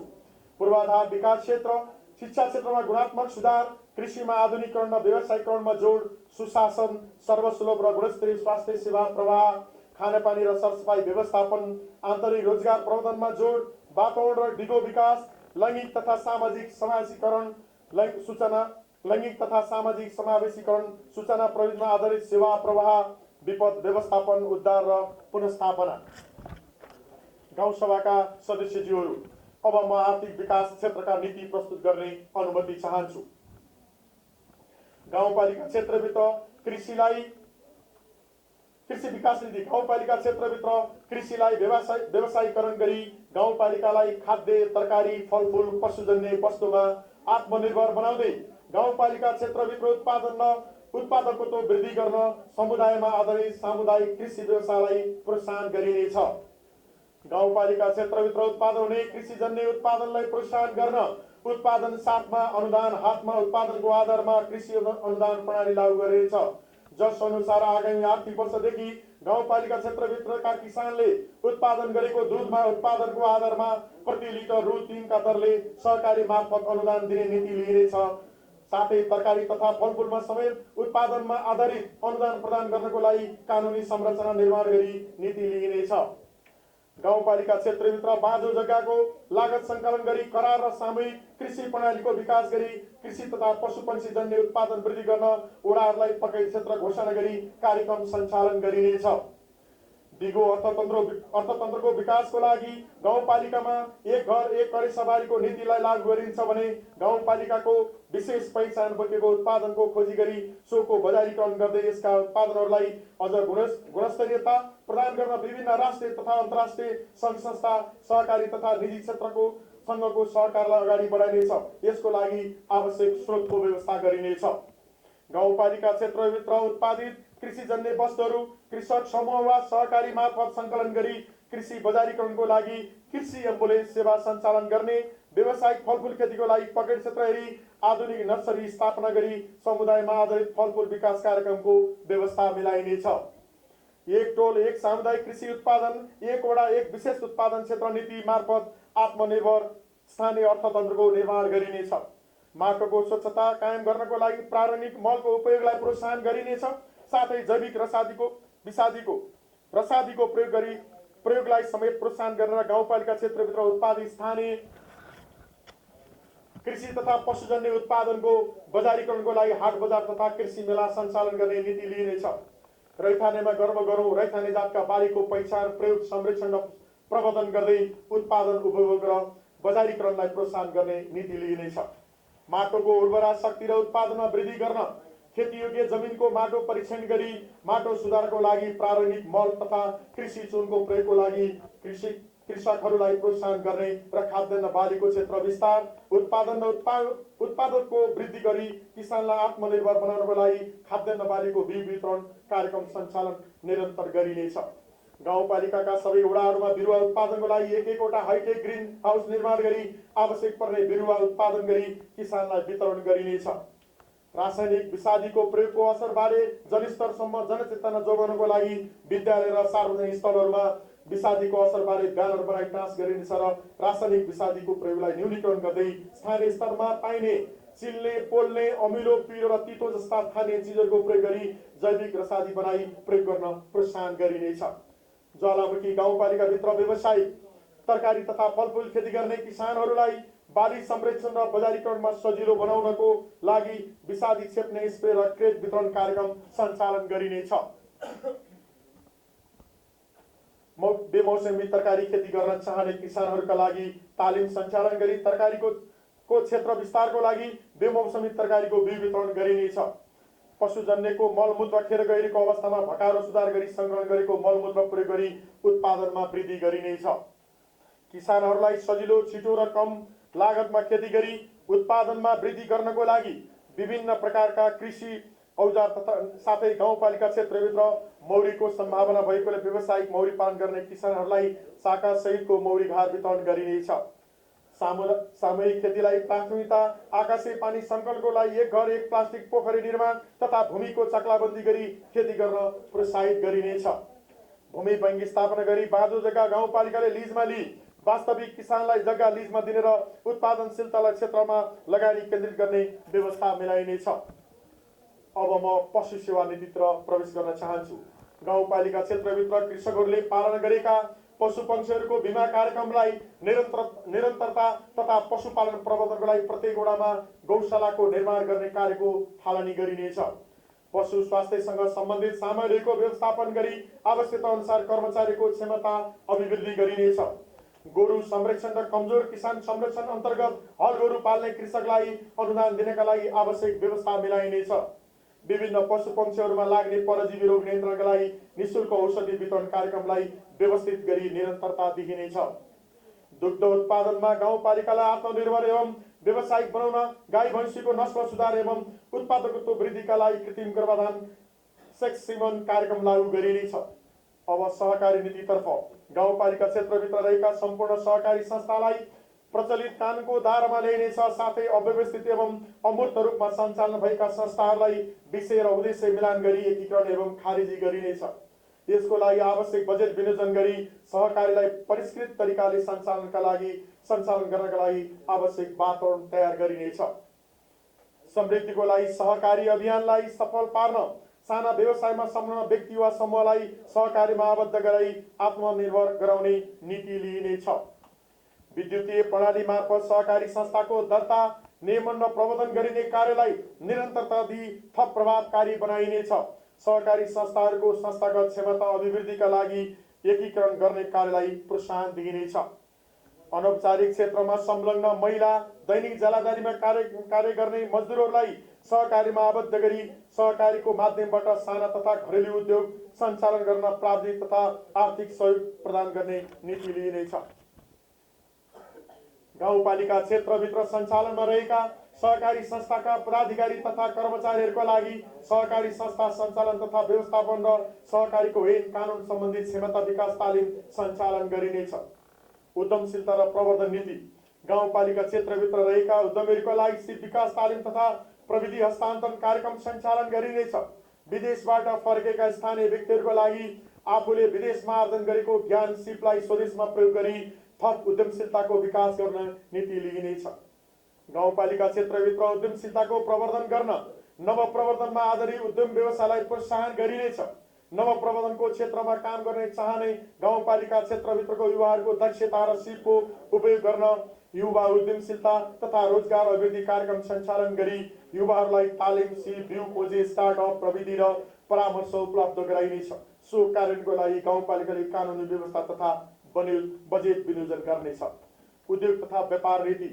पूर्वाधार विकास क्षेत्र, शिक्षा क्षेत्रमा गुणात्मक सुधार, कृषिमा आधुनिकीकरण र व्यवसायीकरणमा जोड, सुशासन, सर्वसुलभ र गुणस्तरीय स्वास्थ्य सेवा प्रवाह, खानेपानी र सरसफाई व्यवस्थापन, आन्तरिक रोजगार प्रवर्धनमा जोड, वातावरण र दिगो विकास, लैंगिक तथा सामाजिक समावेशीकरण, सूचना प्रविधिमा आधारित सेवा प्रवाह, विपद व्यवस्थापन, उद्धार र पुनर्स्थापना। गाउँसभाका सदस्यज्यूहरू, अब म आर्थिक विकास क्षेत्रका नीति प्रस्तुत गर्ने अनुमति चाहन्छु। गाउँपालिका क्षेत्रभित्र कृषि विकास निधि गाउँपालिका क्षेत्रभित्र कृषिलाई व्यवसायीकरण गरी गाउँपालिकालाई खाद्य तरकारी फलफूल पशुजन्य वस्तुमा आत्मनिर्भर बनाउँदै गाउँपालिका क्षेत्रभित्र उत्पादकत्व वृद्धि गर्न समुदायमा आधारित सामुदायिक कृषि व्यवसायलाई प्रोत्साहन गरिनेछ। गाउँपालिका क्षेत्रभित्र उत्पादन हुने कृषिजन्य उत्पादनलाई प्रोत्साहन गर्न उत्पादन साथमा अनुदान हातमा उत्पादनको आधारमा कृषि अनुदान प्रणाली लागू गरिनेछ, जस अनुसार आगामी आर्थिक वर्षदेखि गाउँपालिका क्षेत्रभित्रका किसानले उत्पादन गरेको दुधमा उत्पादनको आधारमा प्रति लिटर रु 3 का दरले सहकारी मार्फत अनुदान दिने नीति लिइनेछ। साथै तरकारी तथा फलफूलमा समेत उत्पादनमा आधारित अनुदान प्रदान गर्नको लागि कानुनी संरचना निर्माण गरी नीति लिइनेछ। गाउँपालिका क्षेत्रभित्र बाँझो जग्गाको लागत सङ्कलन गरी करार र सामूहिक कृषि प्रणालीको विकास गरी कृषि तथा पशुपन्छी जन्य उत्पादन वृद्धि गर्न वडाहरूलाई पकड क्षेत्र घोषणा गरी कार्यक्रम सञ्चालन गरिनेछ। दिगो अर्थतन्त्रको विकासको लागि गाउँपालिकामा एक घर एक करेसवारीको नीतिलाई लागू गरिन्छ भने गाउँपालिकाको विशेष पहिचान बोकेको उत्पादनको खोजी गरी सोको बजारीकरण गर्दै यसका उत्पादनहरूलाई अझ गुणस्तरीयता प्रदान गर्न विभिन्न राष्ट्रिय तथा अन्तर्राष्ट्रिय सङ्घ संस्था सहकारी तथा निजी क्षेत्रको सँगको सहकारलाई अगाडि बढाइनेछ। यसको लागि आवश्यक स्रोतको व्यवस्था गरिनेछ। गाउँपालिका क्षेत्रभित्र उत्पादित कृषिजन्य वस्तुहरू कृषक समूह वा सहकारी मार्फत सङ्कलन गरी कृषि बजारीकरणको लागि कृषि एम्बुलेन्स सेवा सञ्चालन गर्ने, व्यावसायिक फलफूल खेतीको लागि पकेट क्षेत्र हेरी आधुनिक नर्सरी स्थापना गरी समुदायमा आधारित फलफूल विकास कार्यक्रमको व्यवस्था मिलाइनेछ। एक टोल एक सामुदायिक कृषि उत्पादन, एक वडा एक विशेष उत्पादन क्षेत्र नीति मार्फत आत्मनिर्भर स्थानीय अर्थतन्त्रको निर्माण गरिनेछ। माटोको स्वच्छता कायम गर्नको लागि प्रारम्भिक मलको उपयोगलाई प्रोत्साहन गरिनेछ। साथै जैविक रसादीको प्रयोगलाई समेत प्रोत्साहन गरेर गाउँपालिका क्षेत्रभित्र उत्पादित स्थानीय कृषि तथा पशुजन्य उत्पादनको बजारीकरणको लागि हाट बजार तथा कृषि मेला सञ्चालन गर्ने नीति लिइनेछ। रैथानेमा गर्व गरौँ रैथाने जातका बालीको पहिचान प्रयोग संरक्षण र प्रबन्धन गर्दै उत्पादन उपभोग र बजारीकरणलाई प्रोत्साहन गर्ने नीति लिइनेछ। माटोको उर्वरा शक्ति र उत्पादनमा वृद्धि गर्न खेतीयोग्य जमिनको माटो परीक्षण गरी माटो सुधारको लागि प्रारम्भिक मल तथा कृषि चुनको प्रयोगको लागि कृषकहरूलाई प्रोत्साहन गर्ने र खाद्यान्न बालीको क्षेत्र विस्तार उत्पादन र उत्पादकको वृद्धि गरी किसानलाई आत्मनिर्भर बनाउनको लागि खाद्यान्न बालीको बिउ वितरण कार्यक्रम सञ्चालन निरन्तर गरिनेछ। गाउँपालिकाका सबै वडाहरूमा बिरुवा उत्पादनको लागि एक-एकवटा हाइटेक ग्रिन हाउस निर्माण गरी आवश्यक पर्ने बिरुवा उत्पादन गरी किसानलाई वितरण गरिनेछ। रासायनिक विषादीको प्रयोगको असरबारे जनस्तरसम्म जनचेतना जोगाउनको लागि विद्यालय र सार्वजनिक स्थलहरूमा विषादीको असरबारे ब्यानर बनाई टाँस गरिनेछ र रासायनिक विषादीको प्रयोगलाई न्यूनीकरण गर्दै स्थानीय स्तरमा पाइने चिल्ने पोल्ने अमिलो पिरो र तितो जस्ता खाने चिजहरूको प्रयोग गरी जैविक रसादी बनाई प्रयोग गर्न प्रोत्साहन गरिनेछ। ज्वालामुखी गाउँपालिकाभित्र व्यवसायिक तरकारी तथा फलफूल खेती गर्ने किसानहरूलाई बाली संरक्षण र बजारीकरणमा सजिलो बनाउनको लागि विषादी छेप्ने स्प्रे र क्रेट वितरण कार्यक्रम सञ्चालन गरिनेछ। बेमौसमी तरकारी खेती गर्न चाहने किसानहरूका लागि तालिम सञ्चालन गरी तरकारीको क्षेत्र विस्तारको लागि बेमौसमी तरकारीको बिउ वितरण गरिनेछ। पशुजन्यको मलमूत्र खेर गएको अवस्थामा भकारो सुधार गरी संग्रहण गरेको मलमूत्र प्रयोग गरी उत्पादनमा वृद्धि गरिनेछ। किसानहरूलाई सजिलो छिटो र कम लागतमा खेती गरी उत्पादनमा वृद्धि गर्नको लागि विभिन्न प्रकारका कृषि औजार तथा साथै गाउँपालिका क्षेत्रभित्र मौरीको सम्भावना भएकोले व्यावसायिक मौरी पालन गर्ने किसानहरूलाई शाखा सहितको मौरी घार वितरण गरिनेछ। सामूहिक खेतीलाई प्राथमिकता आकाशे पानी सङ्कलनको लागि एक घर एक प्लास्टिक पोखरी निर्माण तथा भूमिको चक्लाबन्दी गरी खेती गर्न प्रोत्साहित गरिनेछ। भूमि बैंक स्थापना गरी बाँझो जग्गा गाउँपालिकाले लिजमा लिई वास्तविक किसानलाई जग्गा लिजमा दिने र उत्पादनशीलतालाई क्षेत्रमा लगानी केन्द्रित गर्ने व्यवस्था मिलाइनेछ। अब म पशु सेवा नीतितिर प्रवेश गर्न चाहन्छु। गाउँपालिका क्षेत्रभित्र कृषकहरूले पालन गरेका पशु पक्षीहरूको बिमा कार्यक्रमलाई निरन्तरता तथा पशुपालन प्रबन्धनको लागि प्रत्येक वडामा गौशालाको निर्माण गर्ने कार्यको थालनी गरिनेछ। पशु स्वास्थ्यसँग सम्बन्धित सामग्रीको व्यवस्थापन गरी आवश्यकता अनुसार कर्मचारीको क्षमता अभिवृद्धि गरिनेछ। गोरु संरक्षण र कमजोर किसान संरक्षण अन्तर्गत हल गोरु पाल्ने कृषकलाई अनुदान दिनका लागि आवश्यक व्यवस्था मिलाइनेछ। विभिन्न पशु पक्षीहरूमा लाग्ने परजीवी रोग नियन्त्रणका लागि निःशुल्क औषधि वितरण कार्यक्रमलाई व्यवस्थित गरी निरन्तरता दिइनेछ। दुग्ध उत्पादनमा गाउँपालिकालाई आत्मनिर्भर एवं व्यावसायिक बनाउन गाई भैँसीको नस्ल सुधार एवं उत्पादकत्व वृद्धिका लागि कृत्रिम गर्भाधान सेक्स सिमन कार्यक्रम लागू गरिनेछ। अब सहकारी नीतितर्फ गाउँपालिका क्षेत्रभित्र रहेका सम्पूर्ण सहकारी संस्थालाई प्रचलित कानुनको दायरामा ल्याइनेछ। साथै अव्यवस्थित एवं अमूर्त रूपमा सञ्चालन भएका संस्थाहरूलाई विषय र उद्देश्य मिलान गरी एकीकरण एवं खारिजी गरिनेछ। यसको लागि आवश्यक बजेट विनियोजन गरी सहकारीलाई परिष्कृत तरिकाले सञ्चालन गर्नका लागि आवश्यक वातावरण तयार गरिनेछ। समृद्धिको लागि सहकारी अभियानलाई सफल पार्न साना व्यवसायमा संलग्न व्यक्ति वा समूहलाई सहकारीमा आबद्ध गराई आत्मनिर्भर गराउने नीति लिइनेछ। विद्युतीय प्रणाली मार्फत सहकारी संस्थाको दर्ता नियमन र प्रबन्धन गरिने कार्यलाई निरन्तरता दिई थप प्रभावकारी बनाइनेछ। सहकारी संस्थाहरूको संस्थागत क्षमता अभिवृद्धिका लागि एकीकरण गर्ने कार्यलाई प्रोत्साहन दिइनेछ। अनौपचारिक क्षेत्रमा संलग्न महिला, दैनिक जलाधारीमा कार्य गर्ने मजदुरहरूलाई सहकारीमा आबद्ध गरी सहकारीको माध्यमबाट साना तथा घरेलु उद्योग सञ्चालन गर्न प्राविधिक तथा आर्थिक सहयोग प्रदान गर्ने नीति लिइनेछ। गाउँपालिका क्षेत्रभित्र सञ्चालनमा रहेका सहकारी संस्थाका पदाधिकारी तथा कर्मचारीहरूका लागि सहकारी संस्था सञ्चालन तथा व्यवस्थापन र सहकारीको ऐन कानुन सम्बन्धी क्षमता विकास तालिम सञ्चालन गरिनेछ। उद्यमशीलता र प्रवर्धन नीति गाउँपालिका क्षेत्रभित्र रहेका उद्यमीहरूका लागि सिप विकास तालिम तथा प्रविधि हस्तान्तरण कार्यक्रम सञ्चालन गरिनेछ। विदेशबाट फर्केका स्थानीय व्यक्तिहरूका लागि आफूले विदेशमा आर्जन गरेको ज्ञान सिपलाई स्वदेशमा प्रयोग गरी थप उद्यमशीलताको विकास गर्न नीति लिइनेछ। गाउँपालिका क्षेत्रभित्र उद्यमशीलताको प्रवर्धन गर्न नवप्रवर्धनमा आधारित उद्यम व्यवसायलाई प्रोत्साहन गरिनेछ। नवप्रवर्धनको क्षेत्रमा काम गर्ने चाहने गाउँपालिका क्षेत्रभित्रको युवाहरूको दक्षता र सिपको उपयोग गर्न युवा उद्यमशीलता तथा रोजगार अभिवृद्धि कार्यक्रम सञ्चालन गरी युवाहरूलाई तालिम, सिप, बिउ खोजी, स्टार्टअप, प्रविधि र परामर्श उपलब्ध गराइनेछ। सो कार्यको लागि गाउँपालिकाले कानुनी व्यवस्था तथा बजेट विनियोजन गर्नेछ। उद्योग तथा व्यापार नीति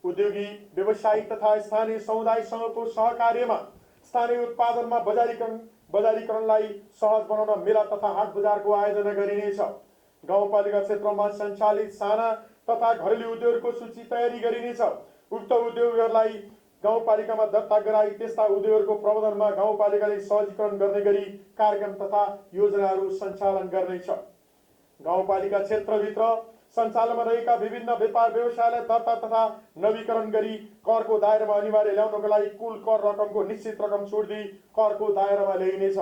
उद्योगी, व्यवसायिक तथा स्थानीय समुदायसँगको सहकार्यमा स्थानीय उत्पादनमा बजारीकरणलाई सहज बनाउन मेला तथा हाट बजारको आयोजना गरिनेछ। गाउँपालिका क्षेत्रमा सञ्चालित साना तथा घरेलु उद्योगहरूको सूची तयारी गरिनेछ। उक्त उद्योगहरूलाई गाउँपालिकामा दर्ता गराई त्यस्ता उद्योगहरूको प्रबन्धनमा गाउँपालिकाले सहजीकरण गर्ने गरी कार्यक्रम तथा योजनाहरू सञ्चालन गर्नेछ। गाउँपालिका क्षेत्रभित्र सञ्चालनमा रहेका विभिन्न व्यापार व्यवसायलाई दर्ता तथा नवीकरण गरी करको दायरामा अनिवार्य ल्याउनको लागि कुल कर रकमको निश्चित रकम छुट दिई करको दायरामा ल्याइनेछ।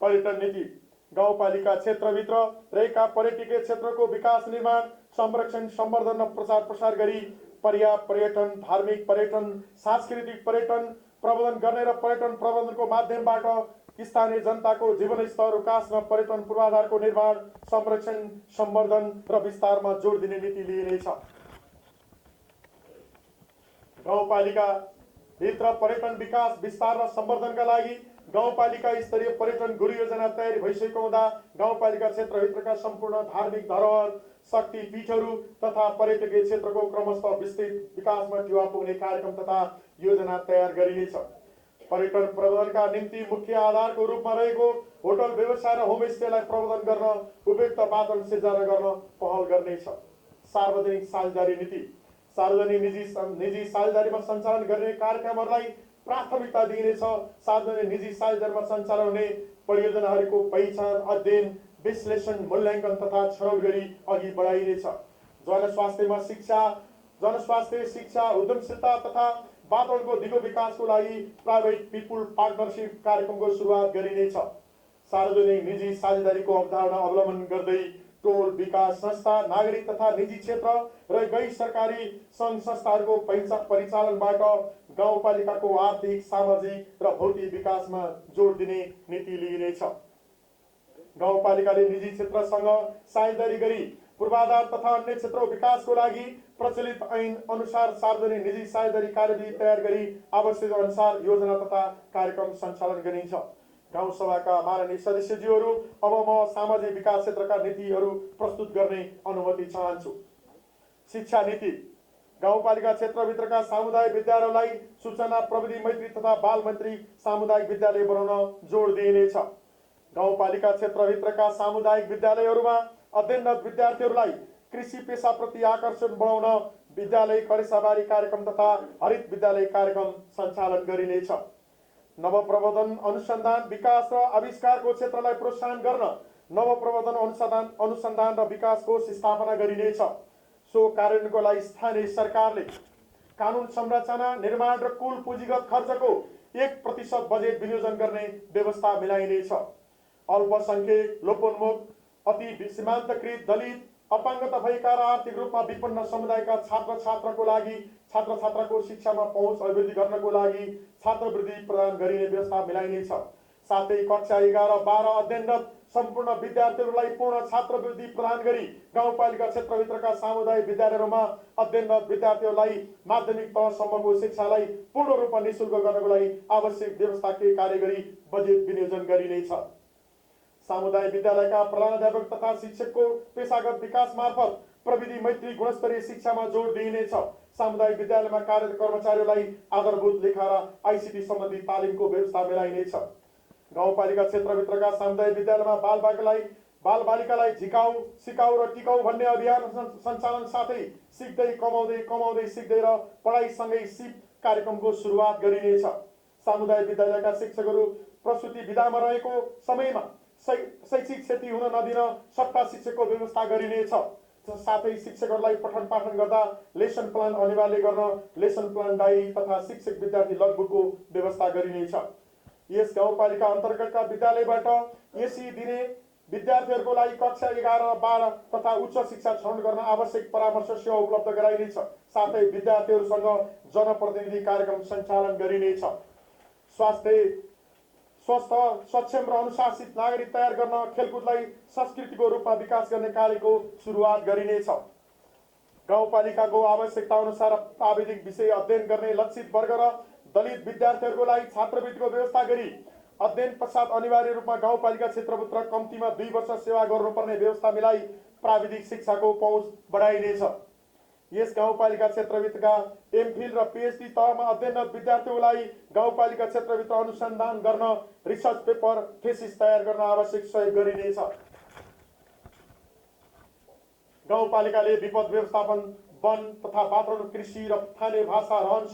पर्यटन नीति गाउँपालिका क्षेत्रभित्र रहेका पर्यटकीय क्षेत्रको विकास, निर्माण, संरक्षण, सम्वर्धन र प्रचार प्रसार गरी पर्याप्त पर्यटन, धार्मिक पर्यटन, सांस्कृतिक पर्यटन प्रबन्धन गर्ने र पर्यटन प्रबन्धनको माध्यमबाट स्थानीय जनताको जीवनस्तर विकास र पर्यटन पूर्वाधारको निर्माण, संरक्षण, सम्वर्धन र विस्तारमा जोड दिने नीति लिइनेछ। गाउँपालिका भित्र पर्यटन विकास, विस्तार र सम्वर्धनका लागि गाउँपालिका स्तरीय पर्यटन गुरु योजना तयारी भइसकेको हुँदा गाउँपालिका क्षेत्रभित्रका सम्पूर्ण धार्मिक धरोहर, शक्ति पीठहरू तथा पर्यटकीय क्षेत्रको क्रमशः विस्तृत विकासमा टेवा पुग्ने कार्यक्रम तथा योजना तयार गरिनेछ। पर्यटन प्रबन्धनका निम्ति मुख्य आधारको रूपमा रहेको होटल व्यवसाय र होमस्टेलाई प्रबन्धन गर्न उपयुक्त वातावरण सिर्जना गर्न पहल गर्नेछ। सार्वजनिक साझेदारी नीति सार्वजनिक निजी साझेदारीमा सञ्चालन गर्ने कार्यक्रमहरूलाई प्राथमिकता दिइनेछ। सार्वजनिक निजी साझेदारीमा सञ्चालन हुने परियोजनाहरूको पहिचान, अध्ययन, विश्लेषण, मूल्याङ्कन तथा छनौट गरी अघि बढाइनेछ। जनस्वास्थ्य शिक्षा, उद्यमशीलता तथा वातावरणको दिगो विकासको लागि प्राइभेट पिपुल पार्टनरसिप कार्यक्रमको सुरुवात गरिनेछ। सार्वजनिक निजी साझेदारीको अवधारणा अवलम्बन गर्दै टोल विकास संस्था, नागरिक तथा निजी क्षेत्र र गैर सरकारी सङ्घ संस्थाहरूको परिचालनबाट गाउँपालिकाको आर्थिक, सामाजिक र भौतिक विकासमा जोड दिने नीति लिइनेछ। गाउँपालिकाले निजी क्षेत्रसँग साझेदारी गरी पूर्वाधार तथा अन्य क्षेत्रको विकासको लागि प्रचलित ऐन अनुसार सार्वजनिक निजी साझेदारी कार्यविधि तयार गरी आवश्यक अनुसार योजना तथा कार्यक्रम सञ्चालन गरिन्छ। गाउँ सभाका माननीय सदस्यज्यूहरू, अब म सामाजिक विकास क्षेत्रका नीतिहरू प्रस्तुत गर्ने अनुमति चाहन्छु। शिक्षा नीति। गाउँपालिका क्षेत्रभित्रका सामुदायिक विद्यालयलाई सूचना प्रविधि मैत्री तथा बाल मैत्री सामुदायिक विद्यालय बनाउन जोड दिइनेछ। गाउँपालिका क्षेत्रभित्रका सामुदायिक विद्यालयहरूमा अध्ययनरत विद्यार्थीहरूलाई कृषि पेशाप्रति आकर्षण बढाउन विद्यालय करेसाबारी कार्यक्रम तथा हरित विद्यालय कार्यक्रम सञ्चालन गरिनेछ। नवप्रवर्धन अनुसन्धान विकास र आविष्कारको क्षेत्रलाई प्रोत्साहन गर्न नवप्रवर्धन अनुसन्धान र विकास कोष स्थापना गरिनेछ। सो कार्यान्वयनको लागि स्थानीय सरकारले कानुन संरचना निर्माण र कुल पुँजीगत खर्चको 1% बजेट विनियोजन गर्ने व्यवस्था मिलाइनेछ। अल्पसंख्यक, लोपोन्मुख, अति सीमान्तकृत, दलित, अपाङ्गता भएका र आर्थिक रूपमा विपन्न समुदायका छात्र छात्राको लागि छात्र छात्राको शिक्षामा पहुँच अभिवृद्धि गर्नको लागि छात्रवृत्ति प्रदान गरिने व्यवस्था मिलाइनेछ। साथै कक्षा 11-12 अध्ययनरत सम्पूर्ण विद्यार्थीहरूलाई पूर्ण छात्रवृत्ति प्रदान गरी गाउँपालिका क्षेत्रभित्रका सामुदायिक विद्यालयहरूमा अध्ययनरत विद्यार्थीहरूलाई माध्यमिक तहसम्मको शिक्षालाई पूर्ण रूपमा निःशुल्क गर्नको लागि आवश्यक व्यवस्थाकीय कार्य गरी बजेट विनियोजन गरिनेछ। सामुदायिक विद्यालयका प्रधानाध्यापक तथा शिक्षकको पेशागत विकास मार्फत प्रविधि मैत्री गुणस्तरीय शिक्षामा जोड दिइनेछ। सामुदायिक विद्यालयमा कार्यरत कर्मचारीहरूलाई आधारभूत लेखा र आइसिटी सम्बन्धी तालिमको व्यवस्था मिलाइनेछ। गाउँपालिका क्षेत्रभित्रका सामुदायिक विद्यालयमा बालबालिकालाई झिकाउ, सिकाउ र टिकाउ भन्ने अभियान सञ्चालन साथै सिक्दै कमाउँदै कमाउँदै सिक्दै र पढाइसँगै सिप कार्यक्रमको सुरुवात गरिनेछ। सामुदायिक विद्यालयका शिक्षकहरू प्रसुति विधामा रहेको समयमा शैक्षिक क्षति हुन नदिन सट्टा शिक्षकको व्यवस्था गरिनेछ। साथै शिक्षकहरूलाई पठन पाठन गर्दा लेसन प्लान अनिवार्य गर्न लेसन प्लान डायरी तथा शिक्षक विद्यार्थी लगबुकको व्यवस्था गरिनेछ। यस गाउँपालिका अन्तर्गतका विद्यालयबाट एसी दिने विद्यार्थीहरूको लागि कक्षा 11-12 तथा उच्च शिक्षा छनौट गर्न आवश्यक परामर्श सेवा उपलब्ध गराइनेछ। साथै विद्यार्थीहरूसँग जनप्रतिनिधि कार्यक्रम सञ्चालन गरिनेछ। स्वस्थ, सक्षम र अनुशासित नागरिक तयार गर्न खेलकुदलाई संस्कृतिको रूपमा विकास गर्ने कार्यको सुरुवात गरिनेछ। गाउँपालिकाको आवश्यकता अनुसार प्राविधिक विषय अध्ययन गर्ने लक्षित वर्ग र दलित विद्यार्थीहरूको लागि छात्रवृत्तिको व्यवस्था गरी अध्ययन पश्चात अनिवार्य रूपमा गाउँपालिका क्षेत्रभित्र कम्तीमा 2 वर्ष सेवा गर्नुपर्ने व्यवस्था मिलाई प्राविधिक शिक्षाको पहुँच बढाइनेछ। यस गाउँपालिका क्षेत्रभित्रका एमफिल र पीएचडी तहमा अध्ययनरत विद्यार्थीहरूलाई गाउँपालिका क्षेत्रभित्र अनुसन्धान गर्न, रिसर्च पेपर, थेसिस तयार गर्न आवश्यक सहयोग गरिनेछ। गाउँपालिकाले विपद व्यवस्थापन, वन तथा वातावरण, कृषि र स्थानीय भाषा, रहन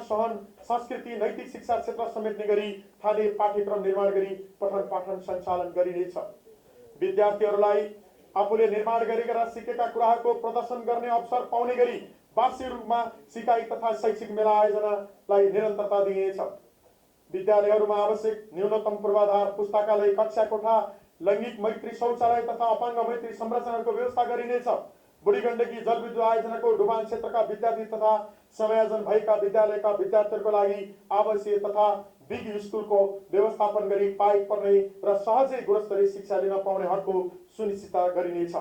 सहन, संस्कृति, नैतिक शिक्षा क्षेत्र समेट्ने गरी स्थानीय पाठ्यक्रम निर्माण गरी पठन पाठन सञ्चालन गरिनेछ। विद्यार्थीहरूलाई आफूले निर्माण गरेका र सिकेका कुराहरूको प्रदर्शन गर्ने अवसर पाउने गरी वार्षिक रूपमा सिकाइ तथा शैक्षिक मेला आयोजनालाई निरन्तरता दिइनेछ। विद्यालयहरूमा आवश्यक न्यूनतम पूर्वाधार, पुस्तकालय, कक्षा कोठा, लैङ्गिक मैत्री शौचालय तथा अपाङ्ग मैत्री संरचनाको व्यवस्था गरिनेछ। बुढी गण्डकी जलविद्युत आयोजनाको डुबान क्षेत्रका विद्यार्थी तथा समायोजन भएका विद्यालयका विद्यार्थीहरूको लागि आवश्यक तथा बिग स्कुलको व्यवस्थापन गरी पाइक पर्ने र सहजै गुणस्तरीय शिक्षा लिन पाउने हकको सुनिश्चितता गरिनेछ।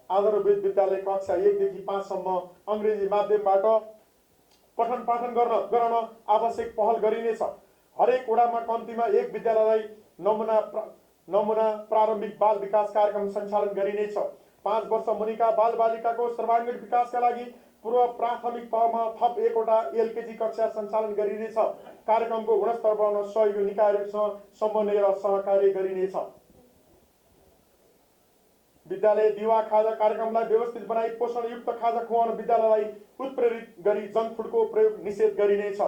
आधारभूत विद्यालय कक्षा 1 देखि 5 सम्म अङ्ग्रेजी माध्यमबाट पठन पाठन गराउन आवश्यक पहल गरिनेछ। हरेक वडामा कम्तीमा 1 विद्यालयलाई नमुना प्रारम्भिक बाल विकास कार्यक्रम सञ्चालन गरिनेछ। 5 वर्ष मुनिका बालबालिकाको सर्वाङ्गीण विकासका लागि पूर्व प्राथमिक तहमा थप 1वटा एलकेजी कक्षा सञ्चालन गरिनेछ। कार्यक्रमको गुणस्तर बढाउन सहयोगी निकायहरूसँग समन्वय र सहकार्य गरिनेछ। विद्यालय दिवा खाजा कार्यक्रमलाई व्यवस्थित बनाई पोषणयुक्त खाजा खुवाउन विद्यालयलाई उत्प्रेरित गरी जङ्क फुडको प्रयोग निषेध गरिनेछ।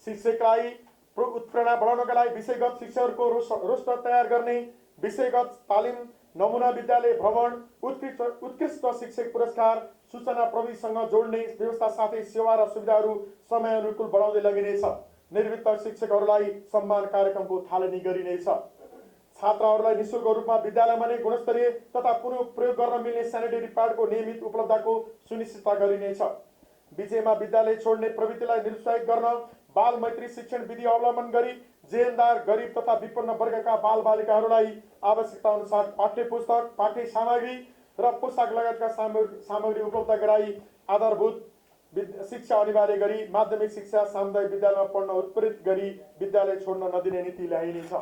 शिक्षकलाई उत्प्रेरणा बढाउनका लागि विषयगत शिक्षकहरूको रोस्टर तयार गर्ने, विषयगत तालिम, नमुना विद्यालय भ्रमण, उत्कृष्ट शिक्षक पुरस्कार, सूचना प्रविधिसँग जोड्ने व्यवस्था साथै सेवा र सुविधाहरू समयानुकूल बढाउँदै लगिनेछ। निवृत्त शिक्षकहरूलाई सम्मान कार्यक्रमको थालनी गरिनेछ। छात्राहरूलाई निःशुल्क रूपमा विद्यालयमा नै गुणस्तरीय तथा पुनः प्रयोग गर्न मिल्ने सेनिटरी प्याडको नियमित उपलब्धताको सुनिश्चितता गरिनेछ। बीचैमा विद्यालय छोड्ने प्रवृत्तिलाई निरुत्साहित गर्न बाल मैत्री शिक्षण विधि अवलम्बन गरी जेहेन्दार, गरिब तथा विपन्न वर्गका बालबालिकाहरूलाई आवश्यकता अनुसार पाठ्य पुस्तक, पाठ्य सामग्री र पोसाक लगायतका सामग्री उपलब्ध गराई आधारभूत शिक्षा अनिवार्य गरी माध्यमिक शिक्षा सामुदायिक विद्यालयमा पढ्न उत्प्रेरित गरी विद्यालय छोड्न नदिने नीति ल्याइनेछ।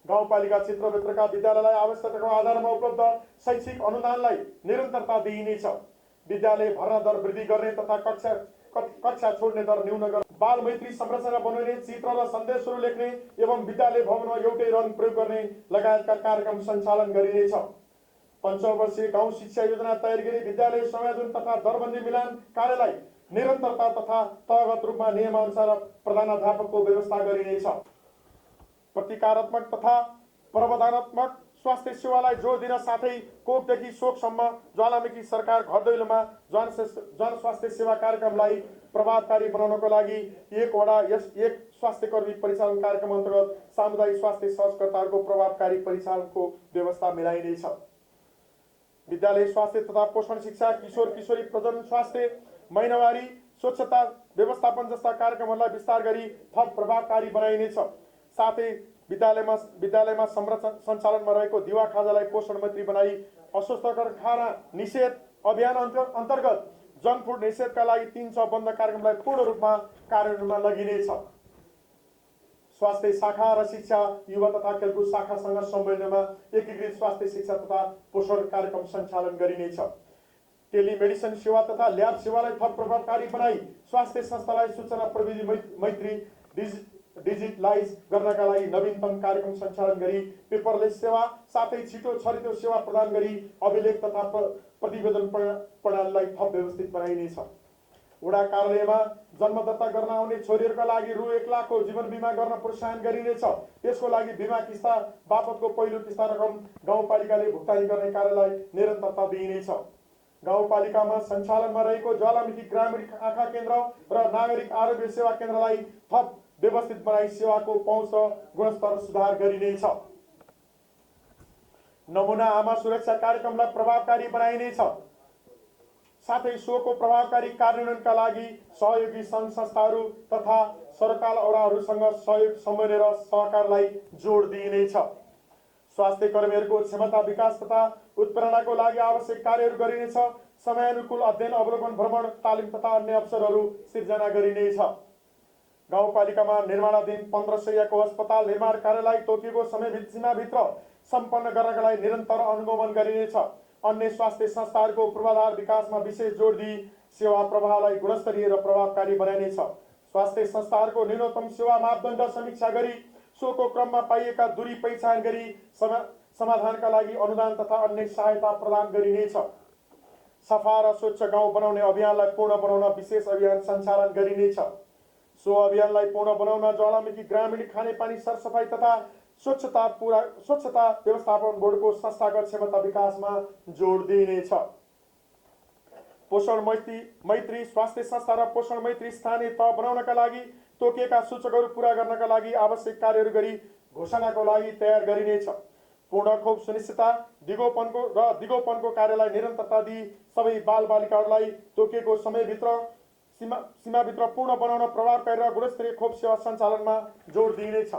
गाउँपालिका क्षेत्रभित्रका विद्यालयलाई आवश्यकताको आधारमा उपलब्ध शैक्षिक अनुदानलाई निरन्तरता दिइनेछ। विद्यालय भर्ना दर वृद्धि गर्ने तथा कक्षा छोड्ने दर न्यून गर्ने, बाल मैत्री संरचना बनाउने, चित्र र सन्देशहरू लेख्ने एवं विद्यालय भवनमा एउटै रङ प्रयोग गर्ने लगायतका कार्यक्रम सञ्चालन गरिनेछ। पञ्चवर्षीय गाउँ शिक्षा योजना तयार गरी विद्यालय संयोजन तथा दरबन्दी मिलान कार्यलाई निरन्तरता तथा तहगत रूपमा नियमानुसार प्रधानाध्यापकको व्यवस्था गरिनेछ। प्रतिकारात्मक तथा प्रबन्धनात्मक स्वास्थ्य सेवालाई जोड दिन साथै कोखदेखि शोकसम्म ज्वालामुखी सरकार घर दैलोमा जन स्वास्थ्य सेवा कार्यक्रमलाई प्रभावकारी बनाउनको लागि एक स्वास्थ्यकर्मी परिचालन कार्यक्रम अन्तर्गत सामुदायिक स्वास्थ्य सहकर्ताहरूको प्रभावकारी परिचालनको व्यवस्था मिलाइनेछ। विद्यालय स्वास्थ्य तथा पोषण शिक्षा, किशोर किशोरी प्रजनन स्वास्थ्य, महिनावारी स्वच्छता व्यवस्थापन जस्ता कार्यक्रमहरूलाई विस्तार गरी थप प्रभावकारी बनाइनेछ। साथै विद्यालयमा सञ्चालनमा रहेको दिवा खाजालाई पोषण मैत्री बनाई अस्वास्थ्यकर खाना निषेध अभियान अन्तर्गत जङ्क फुड निषेधका लागि 300 बन्द कार्यक्रमलाई पूर्ण रूपमा कार्यान्वयनमा लगिनेछ। स्वास्थ्य शाखा र शिक्षा युवा तथा खेलकुद शाखासँग समन्वयमा एकीकृत स्वास्थ्य शिक्षा तथा पोषण कार्यक्रम सञ्चालन गरिनेछ। टेलिमेडिसिन सेवा तथा ल्याब सेवालाई थप प्रभावकारी बनाई स्वास्थ्य संस्थालाई सूचना प्रविधि मैत्री डिजिटलाइज गर्नका लागि नवीनतम कार्यक्रम सञ्चालन गरी पेपरलेस सेवा साथै छिटो छरितो सेवा प्रदान गरी अभिलेख तथा प्रतिवेदन प्रणालीलाई थप व्यवस्थित बनाइनेछ। वडा कार्यालयमा जन्म दर्ता गर्न आउने छोरीहरूका लागि रु 1 लाखको जीवन बिमा गर्न प्रोत्साहन गरिनेछ। यसको लागि बिमा किस्ता बापतको पहिलो किस्ता रकम गाउँपालिकाले भुक्तानी गर्ने कार्यलाई निरन्तरता दिइनेछ। गाउँपालिकामा सञ्चालनमा रहेको ज्वालामुखी ग्रामीण आँखा केन्द्र र नागरिक आरोग्य सेवा केन्द्रलाई थप व्यवस्थित बनाई सेवाको पहुँच र गुणस्तर सुधार गरिनेछ। नमुना आमा सुरक्षा कार्यक्रमलाई प्रभावकारी बनाइनेछ। साथै सोको प्रभावकारी कार्यान्वयनका लागि सहयोगी सङ्घ संस्थाहरू तथा सरकार औडाहरूसँग सहयोग समन्वय र सहकारलाई जोड दिइनेछ। स्वास्थ्य कर्मीहरूको क्षमता विकास तथा उत्प्रेरणाको लागि आवश्यक कार्यहरू गरिनेछ। समयानुकूल अध्ययन अवलोकन भ्रमण तालिम तथा अन्य अवसरहरू सिर्जना गरिनेछ। गाउँपालिकामा निर्माणाधीन 15 शय्याको अस्पताल निर्माण कार्यलाई तोकिएको समय सीमाभित्र सम्पन्न गर्नका लागि निरन्तर अनुगमन गरिनेछ। अन्य स्वास्थ्य संस्थाहरूको पूर्वाधार विकासमा विशेष जोड दिई सेवा प्रवाहलाई गुणस्तरीय र प्रभावकारी बनाइनेछ। स्वास्थ्य संस्थाहरूको न्यूनतम सेवा मापदण्ड समीक्षा गरी सोको क्रममा पाइएका दूरी पहिचान गरी समाधानका लागि अनुदान तथा अन्य सहायता प्रदान गरिनेछ। सफा र स्वच्छ गाउँ बनाउने अभियानलाई पूर्ण बनाउन विशेष अभियान सञ्चालन गरिनेछ। सो अभियानलाई पूर्ण बनाउन ज्वालामुखी ग्रामीण खानेपानी सरसफाई तथा स्वच्छता व्यवस्थापन बोर्डको संस्थागत क्षमता विकासमा जोड दिइनेछ। पोषण मैत्री स्वास्थ्य संस्था र पोषण मैत्री स्थानीय तह बनाउनका लागि तोकिएका सूचकहरू पूरा गर्नका लागि आवश्यक कार्यहरू गरी घोषणाको लागि तयार गरिनेछ। पूर्ण खोप सुनिश्चितता दिगोपनको कार्यलाई निरन्तरता दिई सबै बालबालिकाहरूलाई तोकिएको समयभित्र सीमाभित्र पूर्ण बनाउन प्रभावकारी र गुणस्तरीय खोप सेवा सञ्चालनमा जोड दिइनेछ।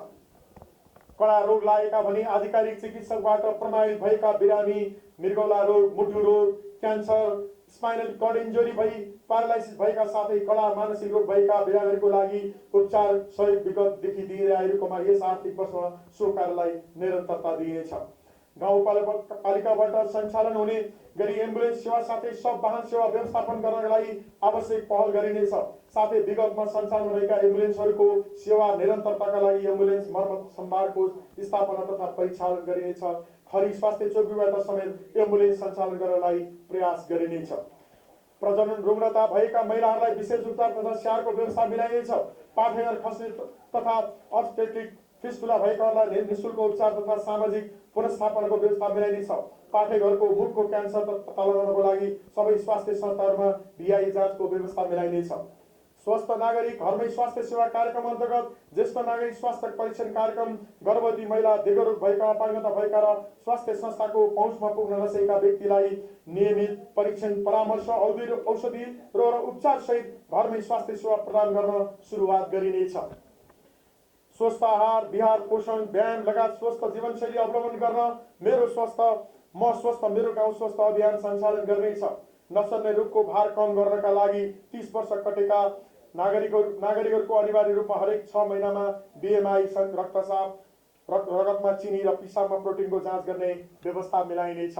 कडा रोग लागेका भनी आधिकारिक चिकित्सकबाट प्रमाणित भएका बिरामी, मृगौला रोग, मुटु रोग, क्यान्सर, स्पाइनल कर्ड इन्जुरी भई प्यारालाइसिस भएका साथै कडा मानसिक रोग भएका बिरामीहरूको लागि उपचार सहयोग विगतदेखि दिँदै आइरहेकोमा यस आर्थिक वर्षमा सो कार्यलाई निरन्तरता दिइनेछ। गाउँपालिकाबाट सञ्चालन हुने गरी एम्बुलेन्स सेवा साथै सब वाहन सेवा व्यवस्थापन गर्नका लागि आवश्यक पहल गरिनेछ। साथै विगतमा सञ्चालन रहेका एम्बुलेन्सहरूको सेवा निरन्तरताका लागि एम्बुलेन्स मर्मत सम्भारको स्थापना तथा परिचालन गरिनेछ। खरी स्वास्थ्य चौकीबाट समेत एम्बुलेन्स सञ्चालन गर्नलाई प्रयास गरिनेछ। प्रजनन रुग्णता भएका महिलाहरूलाई विशेष उपचार तथा स्याहारको व्यवस्था मिलाइनेछ। पाठेघर खस्ने तथा अब्स्टेट्रिक फिस्टुला भएकाहरूलाई निःशुल्क उपचार तथा सामाजिक पुनर्स्थापनाको व्यवस्था मिलाइनेछ। पाठेघरको मुखको क्यान्सर पत्ता लगाउनको लागि सबै स्वास्थ्य संस्थाहरूमा भिआई जाँचको व्यवस्था मिलाइनेछ। स्वस्थ नागरिक घरमै स्वास्थ्य सेवा कार्यक्रम अन्तर्गत ज्येष्ठ नागरिक स्वास्थ्य परीक्षण कार्यक्रम, गर्भवती महिला, दीर्घरोग भएका, अपाङ्गता भएका र स्वास्थ्य संस्थाको पहुँचमा पुग्न नसकेका व्यक्तिलाई नियमित परीक्षण, परामर्श, औषधि र उपचार सहित घरमै स्वास्थ्य सेवा प्रदान गर्न सुरुवात गरिनेछ। स्वस्थ आहार, विहार, पोषण, व्यायाम लगायत स्वस्थ जीवनशैली अवलम्बन गर्न म स्वस्थ मेरो गाउँ स्वस्थ अभियान सञ्चालन गरिनेछ। नसर्ने रोगको भार कम गर्नका लागि 30 वर्ष कटेका नागरिकहरूको अनिवार्य रूपमा हरेक 6 महिनामा BMI रगतमा चिनी र पिसाबमा प्रोटिनको जाँच गर्ने व्यवस्था मिलाइनेछ।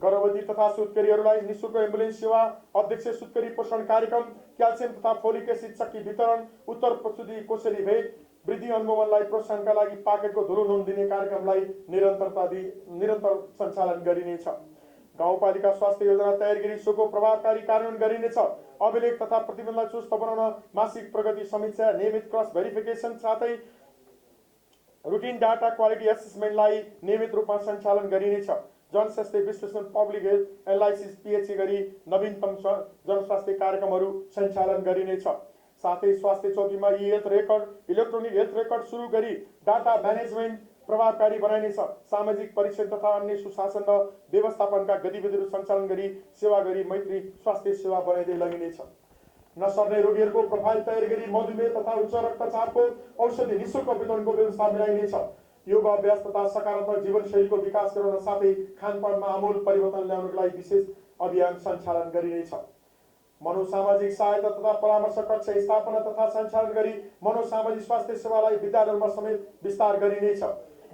गर्भवती तथा सुत्केरीहरूलाई निःशुल्क एम्बुलेन्स सेवा, अध्यक्ष सुत्केरी पोषण कार्यक्रम, क्याल्सियम तथा फोलिक एसिड चक्की वितरण, उत्तर प्रसुति कोसेली भेट, वृद्धि अनुगमनलाई प्रोत्साहनका लागि पाकेटको धुलो नुन दिने कार्यक्रमलाई निरन्तर सञ्चालन गरिनेछ। गाउँपालिका स्वास्थ्य योजना तयार गरी सोको प्रभावकारी कार्यान्वयन गरिनेछ। अभिलेख तथा प्रतिबन्धलाई चुस्त बनाउन मासिक प्रगति समीक्षा, नियमित क्रस भेरिफिकेसन साथै रुटिन डाटा क्वालिटी एसेसमेन्टलाई नियमित रूपमा सञ्चालन गरिनेछ। जनस्वास्थ्य विश्लेषण, पब्लिक हेल्थ एनालाइसिस PHA गरी नवीनतम जनस्वास्थ्य कार्यक्रमहरू सञ्चालन गरिनेछ। साथै स्वास्थ्य चौकीमा इलेक्ट्रोनिक हेल्थ रेकर्ड सुरु गरी डाटा म्यानेजमेन्ट प्रभावकारी बनाइनेछ। सामाजिक परीक्षण तथा अन्य सुशासन र व्यवस्थापनका गतिविधिहरू सञ्चालन गरी सेवा गरी मैत्री स्वास्थ्य सेवा बनाइदै लगिनेछ। नसर्ने रोगीहरूको प्रोफाइल तयार गरी मधुमेह तथा उच्च रक्तचापको औषधि निःशुल्क वितरणको व्यवस्था मिलाइनेछ। योग अभ्यास तथा सकारात्मक जीवनशैलीको विकास गराउन साथै खानपानमा आमूल परिवर्तन ल्याउनको लागि विशेष अभियान सञ्चालन गरिनेछ। मनोसामाजिक सहायता तथा परामर्श कक्ष स्थापना तथा सञ्चालन गरी मनोसामाजिक स्वास्थ्य सेवालाई विद्यालयहरूमा समेत विस्तार गरिनेछ।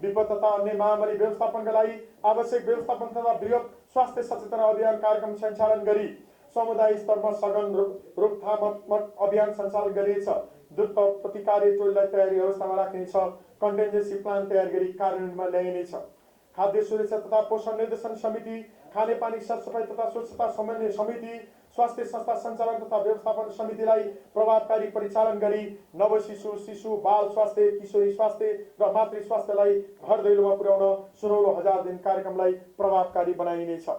विपद तथा अन्य महामारी व्यवस्थापनका लागि आवश्यक व्यवस्थापन तथा बृहत स्वास्थ्य सचेतना अभियान कार्यक्रम सञ्चालन गरी समुदाय स्तरमा सघन रोकथामात्मक अभियान सञ्चालन गरिनेछ। द्रुत प्रतिकारी टोलीलाई तयारी अवस्थामा राखिनेछ। कन्टिन्जेन्सी प्लान तयार गरी कार्यान्वयनमा ल्याइनेछ। खाद्य सुरक्षा तथा पोषण निर्देशन समिति, खानेपानी सरसफाई तथा स्वच्छता समन्वय समिति, स्वास्थ्य संस्था सञ्चालन तथा व्यवस्थापन समितिलाई प्रभावकारी परिचालन गरी नवशिशु बाल स्वास्थ्य, किशोरी स्वास्थ्य र मातृ स्वास्थ्यलाई घर दैलोमा पुर्याउन सुनौलो 1000 दिन कार्यक्रमलाई प्रभावकारी बनाइनेछ।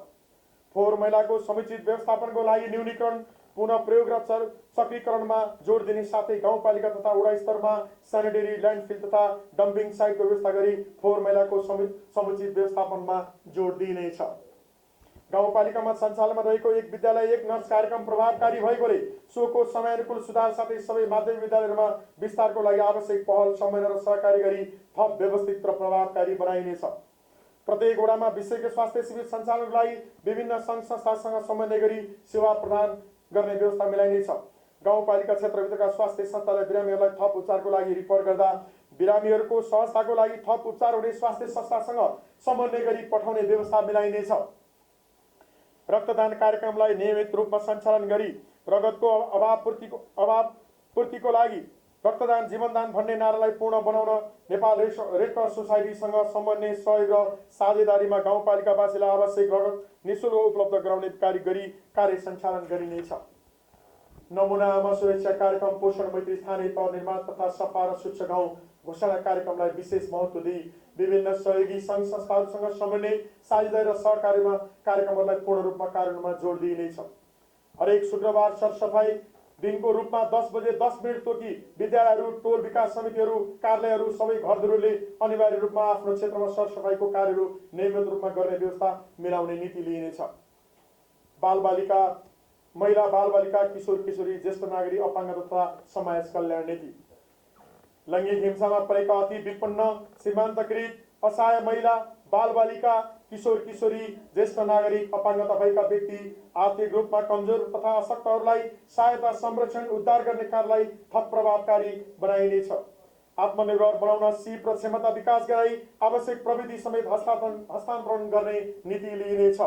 फोहोर मैलाको समुचित व्यवस्थापनको लागि न्यूनीकरण, पुनः प्रयोग र चक्रीकरणमा जोड दिने साथै गाउँपालिका तथा वडा स्तरमा सेनिटरी ल्यान्डफिल तथा डम्पिङ साइटको व्यवस्था गरी फोहोर मैलाको समुचित व्यवस्थापनमा जोड दिइनेछ। गाउँपालिकामा सञ्चालनमा रहेको एक विद्यालय एक नर्स कार्यक्रम प्रभावकारी भएकोले सोको समयानुकूल सुधार साथै सबै माध्यमिक विद्यालयहरूमा विस्तारको लागि आवश्यक पहल समन्वय र सहकारी गरी थप व्यवस्थित र प्रभावकारी बनाइनेछ। प्रत्येक वडामा विषयको स्वास्थ्य शिविर सञ्चालनको लागि विभिन्न सङ्घ संस्थासँग समन्वय गरी सेवा प्रदान गर्ने व्यवस्था मिलाइनेछ। गाउँपालिका क्षेत्रभित्रका स्वास्थ्य संस्थालाई बिरामीहरूलाई थप उपचारको लागि रिपोर्ट गर्दा बिरामीहरूको सहजताको लागि थप उपचार हुने स्वास्थ्य संस्थासँग समन्वय गरी पठाउने व्यवस्था मिलाइनेछ। रक्तदान कार्यक्रमलाई नियमित रूपमा सञ्चालन गरी रगतको अभावपूर्तिको लागि रक्तदान जीवनदान भन्ने नारालाई पूर्ण बनाउन नेपाल रेड क्रस सोसाइटीसँग समन्वय, सहयोग र साझेदारीमा गाउँपालिकावासीलाई आवश्यक रगत निःशुल्क उपलब्ध गराउने कार्य सञ्चालन गरिनेछ। नमुना आमा सुरक्षा कार्यक्रम, पोषण मैत्री, स्थानीय तह निर्माण तथा सफा र स्वच्छ गाउँ घोषणा कार्यक्रमलाई विशेष महत्त्व दिई विभिन्न सहयोगी सङ्घ संस्थाहरूसँग समन्वय, साझेदारी र सहकार्यमा कार्यक्रमहरूलाई पूर्ण रूपमा कार्यान्वयनमा जोड दिइनेछ। हरेक शुक्रबार सरसफाई दिनको रूपमा 10 बजे 10 मिनट तोकी विद्यालयहरू, टोल विकास समितिहरू, कार्यालयहरू, सबै घरधुरीले अनिवार्य रूपमा आफ्नो क्षेत्रमा सरसफाईको कार्यहरू नियमित रूपमा गर्ने व्यवस्था मिलाउने नीति लिइनेछ। महिला बालबालिका, किशोर किशोरी, ज्येष्ठ नागरिक, अपाङ्ग तथा समाज कल्याण नीति। लैङ्गिक हिंसामा परेका अति विपन्न, सीमान्तकृत, असहाय महिला, बालबालिका, किशोर किशोरी, ज्येष्ठ नागरिक, अपाङ्गता भएका व्यक्ति, आर्थिक रूपमा कमजोर तथा अशक्तहरूलाई सहायता, संरक्षण, उद्धार गर्ने कार्यलाई थप प्रभावकारी बनाइनेछ। आत्मनिर्भर बनाउन सिप र क्षमता विकास गराई आवश्यक प्रविधि समेत हस्तान्तरण गर्ने नीति लिइनेछ।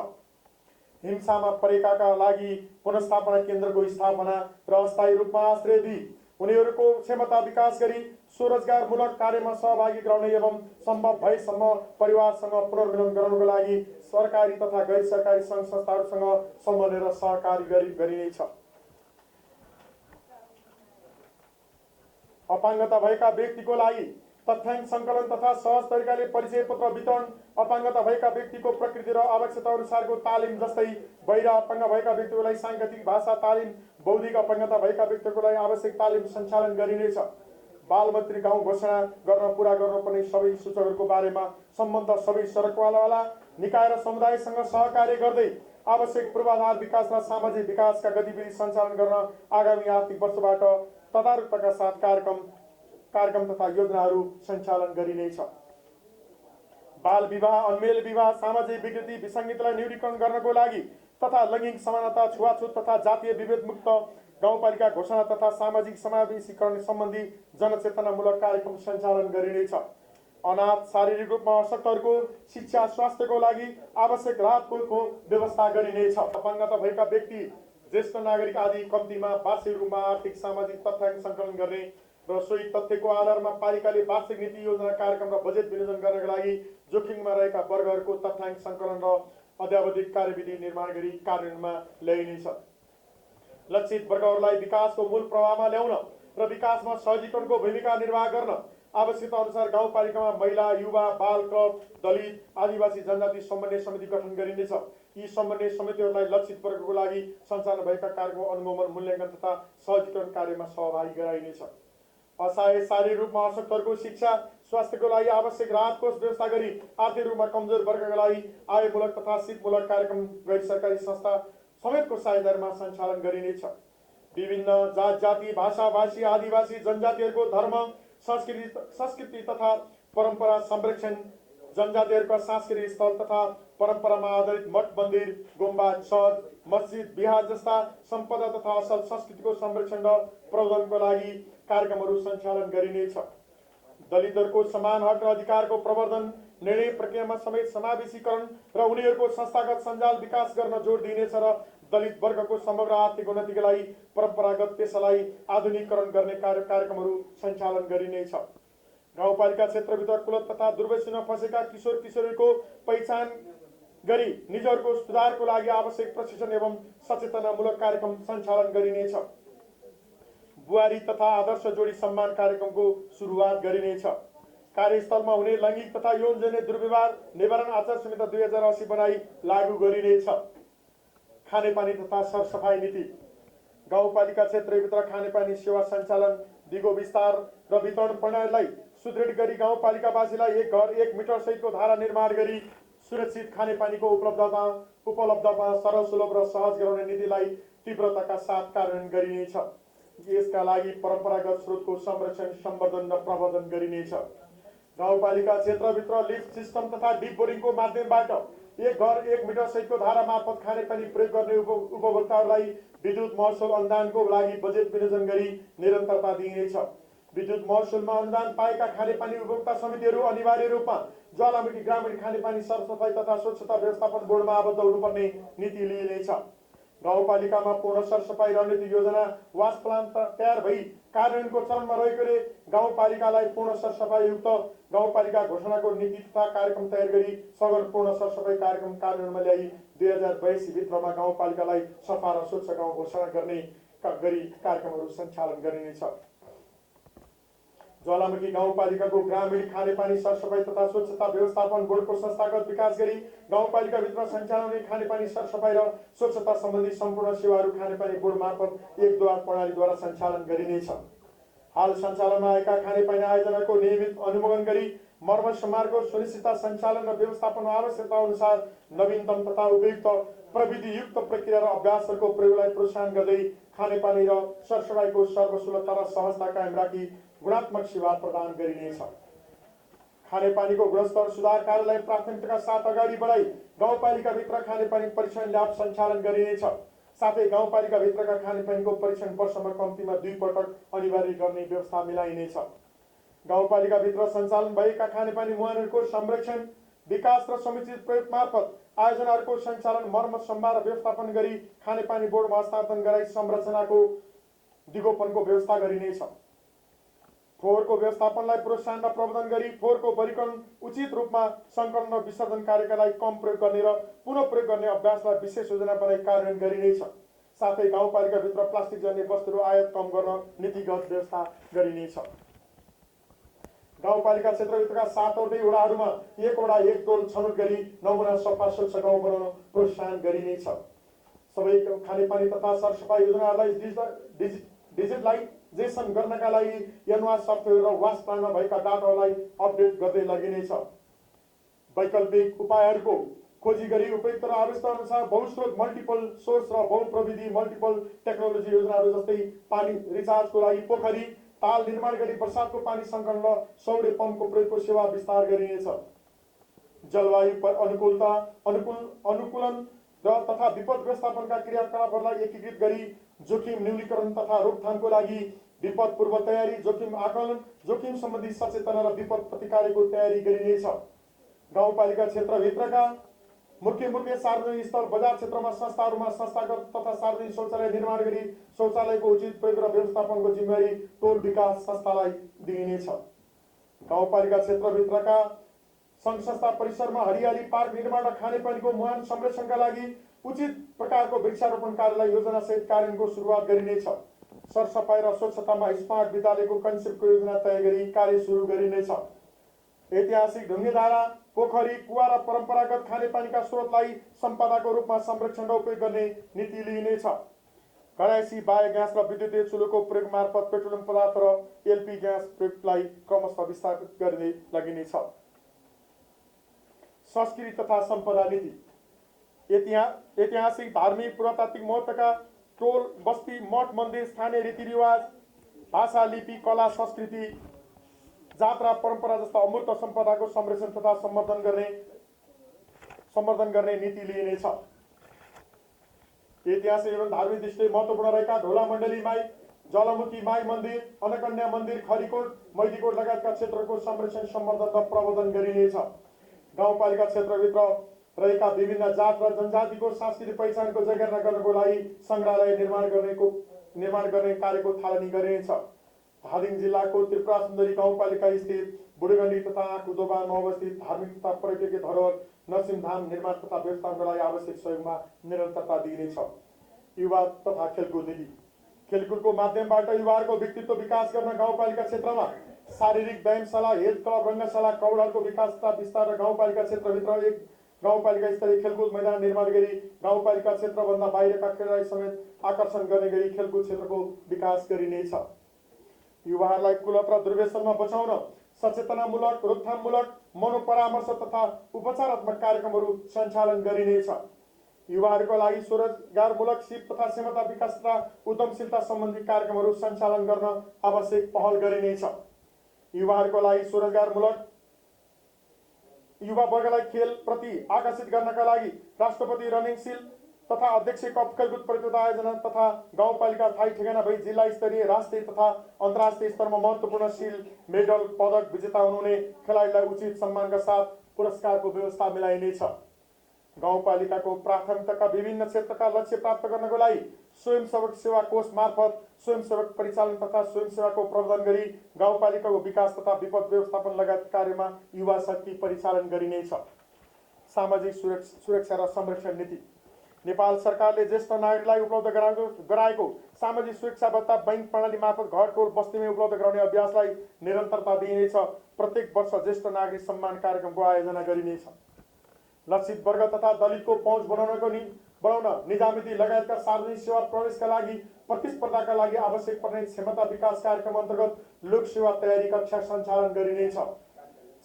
हिंसामा परेकाका लागि पुनर्स्थापना केन्द्रको स्थापना र अस्थायी रूपमा आश्रय दिई उनीहरूको क्षमता विकास गरी स्वरोजगारमूलक कार्यमा सहभागी गराउने एवं सम्भव भएसम्म परिवारसँग पुनर्मिलन गराउनको लागि सरकारी तथा गैर सरकारी सङ्घ संस्थाहरूसँग समन्वय र सहकारी गरिनेछ। अपाङ्गता भएका व्यक्तिको लागि तथ्याङ्क सङ्कलन तथा सहज तरिकाले परिचय पत्र वितरण, अपाङ्गता भएका व्यक्तिको प्रकृति र आवश्यकता अनुसारको तालिम जस्तै बाहिर अपाङ्ग भएका व्यक्तिको लागि साङ्केतिक भाषा तालिम, बौद्धिक अपाङ्गता भएका व्यक्तिको लागि आवश्यक तालिम सञ्चालन गरिनेछ। बालमैत्री गाउँ घोषणा गर्न पुरा गर्नुपर्ने सबै सूचकहरूको बारेमा सम्बन्ध सबै सडकवाला निकाय र समुदायसँग सहकार्य गर्दै आवश्यक पूर्वाधार विकास र सामाजिक विकासका गतिविधि सञ्चालन गर्न आगामी आर्थिक वर्षबाट तदारुकताका साथ कार्यक्रम तथा योजनाहरू सञ्चालन गरिनेछ। बाल विवाह, अन्मेल विवाह, सामाजिक विकृति, विसङ्गतिलाई न्यूनीकरण गर्नको लागि तथा लैङ्गिक समानता, छुवाछुत तथा जातीय विभेद मुक्त गाउँपालिका घोषणा तथा सामाजिक समावेशीकरण सम्बन्धी जनचेतनामूलक कार्यक्रम सञ्चालन गरिनेछ। अनाथ, शारीरिक रूपमा अशक्तहरूको शिक्षा, स्वास्थ्यको लागि आवश्यक राहत कोषको व्यवस्था गरिनेछ। अपाङ्गता भएका व्यक्ति, ज्येष्ठ नागरिक आदि कम्तीमा वार्षिक रूपमा आर्थिक सामाजिक तथ्याङ्क सङ्कलन गर्ने र सोही तथ्यको आधारमा पालिकाले वार्षिक नीति योजना कार्यक्रम र बजेट विनियोजन गर्नका लागि जोखिममा रहेका वर्गहरूको तथ्याङ्क सङ्कलन र अद्यावधिक कार्यविधि निर्माण गरी कार्यान्वयनमा ल्याइनेछ। लक्षित वर्गहरूलाई विकासको मूल प्रवाहमा ल्याउन र विकासमा सहजीकरणको भूमिका निर्वाह गर्न आवश्यकता अनुसार गाउँपालिकामा महिला, युवा, बाल क्लब, दलित, आदिवासी जनजाति समन्वय समिति गठन गरिनेछ। यी समन्वय समितिहरूलाई लक्षित वर्गको लागि सञ्चालन भएका कार्यको अनुगमन, मूल्याङ्कन तथा सहजीकरण कार्यमा सहभागी गराइनेछ। असहाय, शारीरिक रूपमा अशक्तहरूको शिक्षा, स्वास्थ्यको लागि आवश्यक राहत कोष व्यवस्था गरी आर्थिक रूपमा कमजोर वर्गका लागि आयमूलक तथा सिपमूलक कार्यक्रम गैर सरकारी संस्था समेतको सहायतामा सञ्चालन गरिनेछ। विभिन्न जात जाति, भाषा भाषी, आदिवासी जनजातिहरूको धर्म, संस्कृति तथा परम्परा संरक्षण, जनजातिहरूका सांस्कृतिक स्थल तथा परम्परामा आधारित मठ, मन्दिर, गुम्बा, चर्च, मस्जिद, बिहार जस्ता सम्पदा तथा असल संस्कृतिको संरक्षण र प्रवर्धनको लागि कार्यक्रमहरू सञ्चालन गरिनेछ। दलितहरूको समान हक र अधिकारको प्रवर्धन, निर्णय प्रक्रियामा समेत समावेशीकरण र उनीहरूको संस्थागत सञ्जाल विकास गर्न जोड दिइनेछ र दलित वर्गको समग्र आर्थिक उन्नतिका लागि परम्परागत पेसालाई आधुनिकीकरण गर्ने कार्यक्रमहरू सञ्चालन गरिनेछ। गाउँपालिका क्षेत्रभित्र कुलत तथा दुर्व्यसनमा फँसेका किशोर किशोरीको पहिचान गरी निजहरूको सुधारको लागि आवश्यक प्रशिक्षण एवं सचेतनामूलक कार्यक्रम सञ्चालन गरिनेछ। बुहारी तथा आदर्श जोडी सम्मान कार्यक्रमको सुरुवात गरिनेछ। कार्यस्थलमा हुने लैङ्गिक तथा यौनजन्य दुर्व्यवहार निवारण आचार संहिता 2080 बनाई लागू गरिनेछ। खानेपानी तथा सरसफाई नीति। गाउँपालिका क्षेत्रभित्र खानेपानी सेवा सञ्चालन, दिगो विस्तार र वितरण प्रणालीलाई सुदृढ गरी गाउँपालिकावासीलाई एक घर एक मिटर सहितको धारा निर्माण गरी सुरक्षित खानेपानीको उपलब्धता सरल, सुलभ र सहज गराउने नीतिलाई तीव्रताका साथ कार्यान्वयन गरिनेछ। यसका लागि परम्परागत स्रोतको संरक्षण, सम्वर्धन र प्रवर्धन गरिनेछ। गाउँपालिका क्षेत्रभित्र लिफ्ट सिस्टम तथा डिप बोरिङको माध्यमबाट एक घर एक मिटर सहितको धारा मार्फत खानेपानी प्रयोग गर्ने उपभोक्ताहरूलाई विद्युत महसुल अनुदानको लागि बजेट विनियोजन गरी निरन्तरता दिइनेछ। विद्युत महसुलमा अनुदान पाएका खानेपानी उपभोक्ता समितिहरू अनिवार्य रूपमा ज्वालामुखी ग्रामीण खानेपानी सरसफाई तथा स्वच्छता व्यवस्थापन बोर्डमा आबद्ध हुनुपर्ने नीति लिइनेछ। गाउँपालिकामा पूर्ण सरसफाई रणनीति योजना वास प्लान तयार भई कार्यान्वयनको चरणमा रहेकोले गाउँपालिकालाई पूर्ण सरसफाई युक्त गाउँपालिका घोषणाको नीति तथा कार्यक्रम तयार गरी सघन पूर्ण सरसफाई कार्यक्रम कार्यान्वयनमा ल्याई 2082 भित्रमा गाउँपालिकालाई सफा र स्वच्छ गाउँ घोषणा गर्ने गरी कार्यक्रमहरू सञ्चालन गरिनेछ। ज्वालामुखी गाउँपालिकाको ग्रामीण खानेपानी सरसफाई तथा स्वच्छता व्यवस्थापन बोर्डको संस्थागत विकास गरी गाउँपालिकाभित्र सञ्चालन हुने खानेपानी सरसफाई र स्वच्छता सम्बन्धी सम्पूर्ण सेवाहरू खानेपानी बोर्ड मार्फत एक द्वार प्रणालीद्वारा सञ्चालन गरिनेछ। हाल सञ्चालनमा आएका खानेपानी आयोजनाको नियमित अनुमोदन गरी मर्मत समारोहको सुनिश्चितता सञ्चालन र व्यवस्थापन आवश्यकता अनुसार नवीनतम तथा उपयुक्त प्रविधियुक्त प्रक्रिया र अभ्यासहरूको प्रयोगलाई प्रोत्साहन गर्दै खानेपानी र सरसफाइको सर्वसुलभता र सहजता कायम राखी गुणात्मक सेवा प्रदान गरिनेछ। खानेपानीको गुणस्तर सुधार कार्यलाई प्राथमिकताका साथ अगाडि बढाई गाउँपालिकाभित्र खानेपानी परीक्षण ल्याब सञ्चालन गरिनेछ। साथै गाउँपालिकाभित्रका खानेपानीको परीक्षण वर्षमा कम्तीमा 2 पटक अनिवार्य गर्ने व्यवस्था मिलाइनेछ। गाउँपालिकाभित्र सञ्चालन भएका खानेपानी मुहानहरूको संरक्षण, विकास र समुचित प्रयोग मार्फत आयोजनाहरूको सञ्चालन, मर्मत, सम्भार र व्यवस्थापन गरी खानेपानी बोर्डमा हस्तान्तरण गराई संरचनाको दिगोपनको व्यवस्था गरिनेछ। फोहोरको व्यवस्थापनलाई प्रोत्साहन र प्रवर्धन गरी फोहोरको वर्गीकरण, उचित रूपमा सङ्कलन र विसर्जन कार्यका लागि कम प्रयोग गर्ने र पुनः प्रयोग गर्ने अभ्यासलाई विशेष योजना बनाई कार्यान्वयन गरिनेछ। साथै गाउँपालिकाभित्र प्लास्टिक जन्य वस्तुहरू आयात कम गर्न नीतिगत व्यवस्था गरिनेछ। गाउँपालिका क्षेत्रभित्रका 7वटै वडाहरूमा एक वडा एक टोल छनौट गरी नमुना सफा स्वच्छ गाउँ बनाउन प्रोत्साहन गरिनेछ। सबै खानेपानी तथा सरसफाई योजनाहरूलाई डिजिटलाइजेसन गर्नका लागि एनवास सफ्टवेयर र वास प्लानमा भएका डाटालाई अपडेट गर्दै लगिनेछ। वैकल्पिक उपायहरूको खोजी गरी उपयुक्त र आवश्यकता अनुसार बहुस्रोत मल्टिपल सोर्स र बहुप्रविधि मल्टिपल टेक्नोलोजी योजनाहरू जस्तै पानी रिचार्जको लागि पोखरी, ताल निर्माण गरी वर्षातको पानी सङ्कलन र सौर्य पम्पको प्रयोगको सेवा विस्तार गरिनेछ। जलवायु अनुकूलन र तथा विपद व्यवस्थापनका क्रियाकलापहरूलाई एकीकृत गरी जोखिम न्यूनीकरण तथा रोकथामको लागि विपद पूर्व तयारी, जोखिम आकलन, जोखिम सम्बन्धी सचेतना र विपद प्रतिकारको तयारी गरिनेछ। गाउँपालिका क्षेत्रभित्रका मुख्य सार्वजनिक स्थल, बजार क्षेत्रमा संस्थाहरूमा संस्थागत तथा सार्वजनिक शौचालय निर्माण गरी शौचालयको उचित प्रयोग र व्यवस्थापनको जिम्मेवारी टोल विकास संस्थालाई दिइनेछ। गाउँपालिका क्षेत्रभित्रका संघ संस्था परिसरमा हरियाली पार्क निर्माण र खानेपानीको मुहान संरक्षणका लागि उचित प्रकारको वृक्षारोपण कार्यलाई योजनासहित कार्यान्वयनको सुरुवात गरिनेछ। सरसफाई र स्वच्छतामा स्मार्ट विद्यालयको कन्सेप्टको योजना तय गरी कार्य सुरु गरिनेछ। ऐतिहासिक ढुङ्गेधारा, पोखरी, कुवा र परम्परागत खानेपानीका स्रोतलाई सम्पदाको रूपमा संरक्षण र उपयोग गर्ने नीति लिइनेछ। कराइसी बायोग्यास र विद्युतीय चुलोको प्रयोग मार्फत पेट्रोलियम पदार्थ र एलपी ग्यास प्रयोगलाई क्रमशः विस्तारित गर्दै लगिनेछ। संस्कृति तथा सम्पदा नीति। ऐतिहासिक, धार्मिक, पुरातात्विक महत्त्वका टोल, बस्ती, मठ मन्दिर, स्थानीय रीतिरिवाज, भाषा, लिपि, कला, संस्कृति, जात्रा, परम्परा जस्ता अमूर्त सम्पदाको संरक्षण तथा सम्वर्धन गर्ने नीति लिइनेछ। ऐतिहासिक एवं धार्मिक दृष्टिले महत्त्वपूर्ण रहेका ढोला मण्डली माई, ज्वालामुखी माई मन्दिर, अन्नकन्या मन्दिर, खरीकोट, मैदीकोट लगायतका क्षेत्रको संरक्षण, सम्वर्धन र प्रवर्धन गरिनेछ। गाउँपालिका क्षेत्रभित्र रहेका विभिन्न जात र जनजातिको सांस्कृतिक पहिचानको जगेर्ना गर्नको लागि संग्रहालय निर्माण गर्ने कार्यको थालनी गरिनेछ। धादिङ जिल्लाको त्रिपुरा सुन्दरी गाउँपालिका स्थित बुढीगण्डी तथा कुदोबानमा अवस्थित धार्मिक तथा पर्यटकीय धरोहर नरसिंहधाम निर्माण तथा व्यवस्थापनको लागि आवश्यक सहयोगमा निरन्तरता दिइनेछ। युवा तथा खेलकुद नीति। खेलकुदको माध्यमबाट युवाहरूको व्यक्तित्व विकास गर्न गाउँपालिका क्षेत्रमा शारीरिक व्यायामशाला, हेल्थ क्लब, रङ्गशाला, कौडालको विकास तथा विस्तार र गाउँपालिका क्षेत्रभित्र एक गाउँपालिका स्तरीय खेलकुद मैदान निर्माण गरी गाउँपालिका क्षेत्रभन्दा बाहिरका खेलाडी समेत आकर्षण गर्ने गरी खेलकुद क्षेत्रको विकास गरिनेछ। युवाहरूलाई कुलत र दुर्व्यसनमा बचाउन सचेतनामूलक, रोकथाममूलक, मनोपरामर्श तथा उपचारात्मक कार्यक्रमहरू सञ्चालन गरिनेछ। युवाहरूको लागि स्वरोजगारमूलक सिप तथा क्षमता विकास तथा उद्यमशीलता सम्बन्धी कार्यक्रमहरू सञ्चालन गर्न आवश्यक पहल गरिनेछ। युवाहरूको लागि स्वरोजगारमूलक, युवा वर्गलाई खेल प्रति आकर्षित गर्नका लागि राष्ट्रपति रनिङ सिल तथा अध्यक्ष कप खेलकुद प्रतियोगिता आयोजना तथा गाउँपालिका ठाई ठेगाना भई जिल्ला स्तरीय, राष्ट्रिय तथा अन्तर्राष्ट्रिय स्तरमा महत्त्वपूर्ण सिल, मेडल, पदक विजेता हुनुहुने खेलाडीलाई उचित सम्मानका साथ पुरस्कारको व्यवस्था मिलाइनेछ। गाउँपालिकाको प्राथमिकताका विभिन्न क्षेत्रका लक्ष्य प्राप्त गर्नको लागि स्वयंसेवक सेवा कोष मार्फत स्वयंसेवक परिचालन तथा स्वयंसेवाको प्रवर्धन गरी गाउँपालिकाको विकास तथा विपद व्यवस्थापन लगायत कार्यमा युवा शक्ति परिचालन गरिनेछ। सामाजिक सुरक्षा र संरक्षण नीति। नेपाल सरकारले ज्येष्ठ नागरिकलाई उपलब्ध गराएको सामाजिक सुरक्षा भत्ता बैंक प्रणाली मार्फत घर टोल बस्तीमै उपलब्ध गराउने अभ्यासलाई निरन्तरता दिइनेछ। प्रत्येक वर्ष ज्येष्ठ नागरिक सम्मान कार्यक्रमको आयोजना गरिनेछ। लक्षित वर्ग तथा दलितको पहुँच बढाउन निजामती लगायतका सार्वजनिक सेवा प्रवेशका लागि प्रतिस्पर्धाका लागि आवश्यक पर्ने क्षमता विकास कार्यक्रम अन्तर्गत लोक सेवा तयारी कक्षा सञ्चालन गरिनेछ।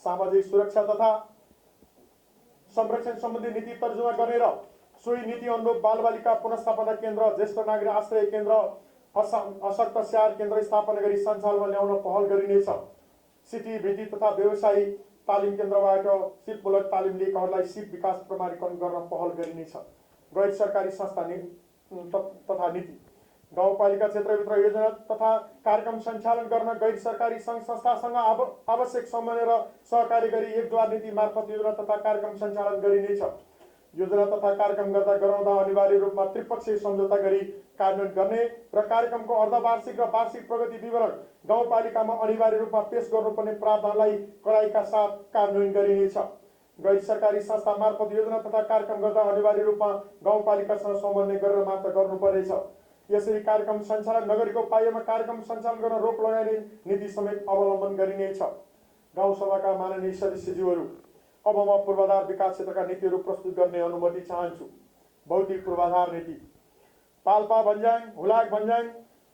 सामाजिक सुरक्षा तथा संरक्षण सम्बन्धी नीति तर्जुमा गरेर सोही नीति अनुरूप बालबालिका पुनर्स्थापना केन्द्र, ज्येष्ठ नागरिक आश्रय केन्द्र, अशक्त स्याहार केन्द्र स्थापना गरी सञ्चालनमा ल्याउन पहल गरिनेछ। सिटी, वृत्ति तथा व्यवसायी तालिम केन्द्रबाट सिपमूलक तालिम लिएकाहरूलाई सिप विकास प्रमाणीकरण गर्न पहल गरिनेछ। गैर सरकारी संस्था तथा नीति। गाउँपालिका क्षेत्रभित्र योजना तथा कार्यक्रम सञ्चालन गर्न गैर सरकारी सङ्घ संस्थासँग आवश्यक समन्वय र सहकारी गरी एकद्वार नीति मार्फत योजना तथा कार्यक्रम सञ्चालन गरिनेछ। योजना तथा कार्यक्रम गराउँदा अनिवार्य रूपमा त्रिपक्षीय सम्झौता गरी कार्यान्वयन गर्ने र कार्यक्रमको अर्धवार्षिक र वार्षिक प्रगति विवरण गाउँपालिकामा अनिवार्य रूपमा पेश गर्नुपर्ने प्रावधानलाई कडाइका साथ कार्यान्वयन गरिनेछ। गैर सरकारी संस्था मार्फत योजना तथा कार्यक्रम गर्दा अनिवार्य रूपमा गाउँपालिकासँग समन्वय गरेर मात्र गर्नुपर्नेछ। यसरी कार्यक्रम सञ्चालन नगरेको पाइएमा कार्यक्रम सञ्चालन गर्न रोक लगाइने नीति समेत अवलम्बन गरिनेछ। गाउँसभाका माननीय सदस्यज्यूहरू, अब म पूर्वाधार विकास क्षेत्रका नीतिहरू प्रस्तुत गर्ने अनुमति चाहन्छु। भौतिक पूर्वाधार नीति। पाल्पा भन्ज्याङ, हुलाक भन्ज्याङ,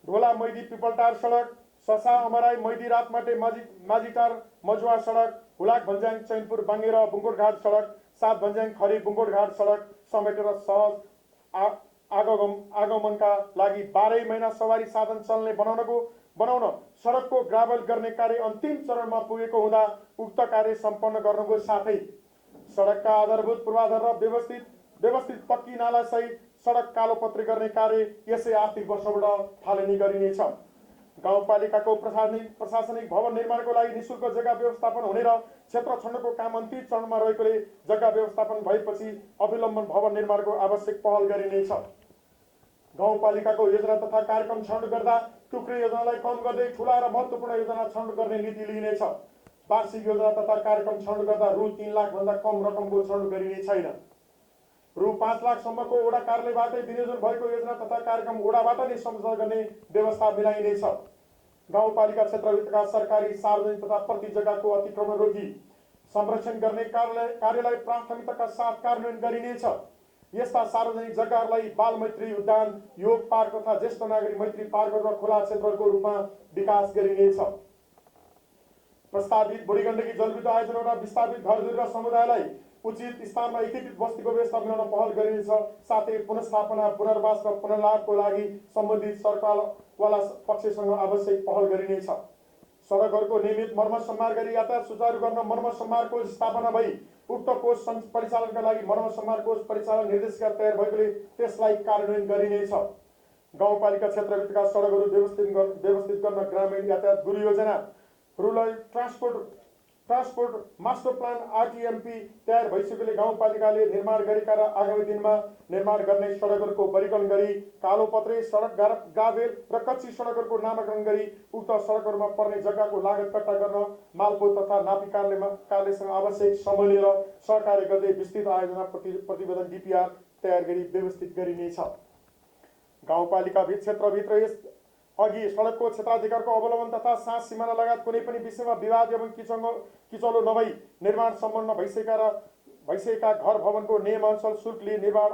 ढोला मैदी पिपलटार सडक, ससा अमराई मैदी रातमाटे माझीटार मजुवा सडक, हुलाक भन्ज्याङ चैनपुर बाङ्गेर बुङ्गोटघाट सडक, 7 भन्ज्याङ खरी बुङ्गोटघाट सडक समेटेर सहज आगमनका लागि 12 महिना सवारी साधन चल्ने बनाउन सडकको ग्राभल गर्ने कार्य अन्तिम चरणमा पुगेको हुँदा उक्त कार्य सम्पन्न गर्नुको साथै सडकका आधारभूत पूर्वाधार र व्यवस्थित पक्की नाला सहित सडक कालोपत्री गर्ने कार्य यसै आर्थिक वर्षबाट थालनी गरिनेछ। गाउँपालिकाको प्रशासनिक भवन निर्माणको लागि निःशुल्क जग्गा व्यवस्थापन हुने र क्षेत्र छनौटको काम अन्तिम चरणमा रहेकोले जग्गा व्यवस्थापन भएपछि अविलम्बन भवन निर्माणको आवश्यक पहल गरिनेछ। गाउँपालिकाको योजना तथा कार्यक्रम छनौट गर्दा टुक्रे योजनालाई कम गर्दै ठूला र महत्त्वपूर्ण योजना छनौट गर्ने नीति लिइनेछ। वार्षिक योजना तथा कार्यक्रम छनौट गर्दा रु 3 लाख भन्दा कम रकमको छनौट गरिने छैन। रु 5 लाखसम्मको वडा कार्यालयबाटै विनियोजन भएको योजना तथा कार्यक्रम वडाबाट नै सम्झौता गर्ने व्यवस्था मिलाइनेछ। गाउँपालिका क्षेत्रभित्रका सरकारी सार्वजनिक तथा प्रति जग्गाको अतिक्रमण रोकी संरक्षण गर्ने कार्यलाई प्राथमिकताका साथ कार्यान्वयन गरिनेछ। यस्ता सार्वजनिक जग्गाहरूलाई बाल मैत्री उद्यान, योग पार्क तथा ज्येष्ठ नागरिक मैत्री पार्कहरू र खुला क्षेत्रहरूको रूपमा विकास गरिनेछ। प्रस्तावित बुढी गण्डकी जलविद्युत आयोजना र विस्थापित घरधुरी र समुदायलाई उचित स्थानमा एकीकृत बस्तीको व्यवस्था मिलाउन पहल गरिनेछ। साथै पुनर्स्थापना, पुनर्वास र पुनर्लाभको लागि सम्बन्धित सरकारवाला पक्षसँग आवश्यक पहल गरिनेछ। सडकहरूको नियमित मर्मत सम्मार गरी यातायात सुचारू गर्न मर्मत सम्मार कोष स्थापना भई उक्त कोष परिचालनका लागि मर्मत सम्मार कोष परिचालन निर्देशिका तयार भएकोले त्यसलाई कार्यान्वयन गरिनेछ। गाउँपालिका क्षेत्रभित्रका सडकहरू व्यवस्थित गर्न ग्रामीण यातायात गुरु योजना, rural transport master plan RTMP तयार भइसकेले गाउँपालिकाले निर्माण गरेका र आगामी दिनमा निर्माण गर्ने सडकहरूको वर्गीकरण गरी कालोपत्रे, सडक गाभेल र कच्ची सडकहरूको नामाकरण गरी उक्त सडकहरूमा पर्ने जग्गाको लागत कट्टा गर्न मालपोत तथा नापी कार्यसँग आवश्यक समय लिएर सहकार्य गर्दै विस्तृत आयोजना प्रतिवेदन DPR तयार गरी व्यवस्थित गरिनेछ। गाउँपालिका क्षेत्रभित्र यस अघि सडकको क्षेत्राधिकारको अवलम्बन तथा साँझ सिमाना लगायत कुनै पनि विषयमा विवाद एवं किचलो नभई निर्माण सम्पन्न भइसकेका घर भवनको नियमअनुसार शुल्क लिई निर्माण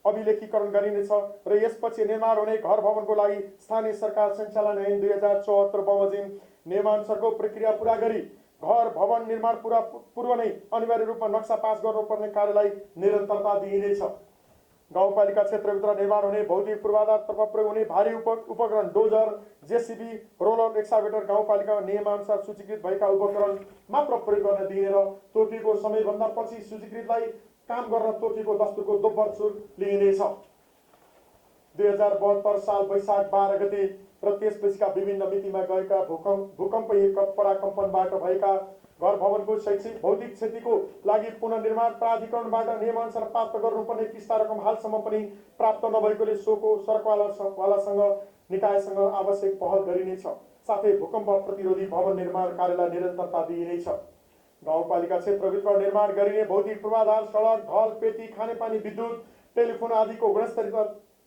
अभिलेखीकरण गरिनेछ र यसपछि निर्माण हुने घर भवनको लागि स्थानीय सरकार सञ्चालन ऐन 2074 बमोजिम नियमानुसारको प्रक्रिया पूरा गरी घर भवन निर्माण पूर्व नै अनिवार्य रूपमा नक्सा पास गर्नुपर्ने कार्यलाई निरन्तरता दिइनेछ। गाउँपालिका क्षेत्रभित्र निर्माण हुने भौतिक पूर्वाधारतर्फ प्रयोग हुने भारी उपकरण डोजर, JCB, रोलर, एक्सकाभेटर गाउँपालिकामा नियमानुसार सूचीकृत भएका उपकरण मात्र प्रयोग गर्न दिइने र तोकिएको समयभन्दा पछि सूचीकृतलाई काम गर्न तोकिएको दस्तुरको दोब्बर शुल्क लिइनेछ। 2072 साल वैशाख 12 गते र त्यसपछिका विभिन्न मितिमा गएका भूकम्प पराकम्पनबाट भएका घर भवनको शैक्षिक भौतिक क्षतिको लागि पुनर्निर्माण प्राधिकरणबाट नियमानुसार प्राप्त गर्नुपर्ने किस्ता रकम हालसम्म पनि प्राप्त नभएकोले सोको सरकारवालासँग निकायसँग आवश्यक पहल गरिनेछ। साथै भूकम्प प्रतिरोधी भवन निर्माण कार्यलाई निरन्तरता दिइनेछ। गाउँपालिका क्षेत्रभित्र निर्माण गरिने भौतिक पूर्वाधार, सडक, ढल, पेटी, खानेपानी, विद्युत, टेलिफोन आदिको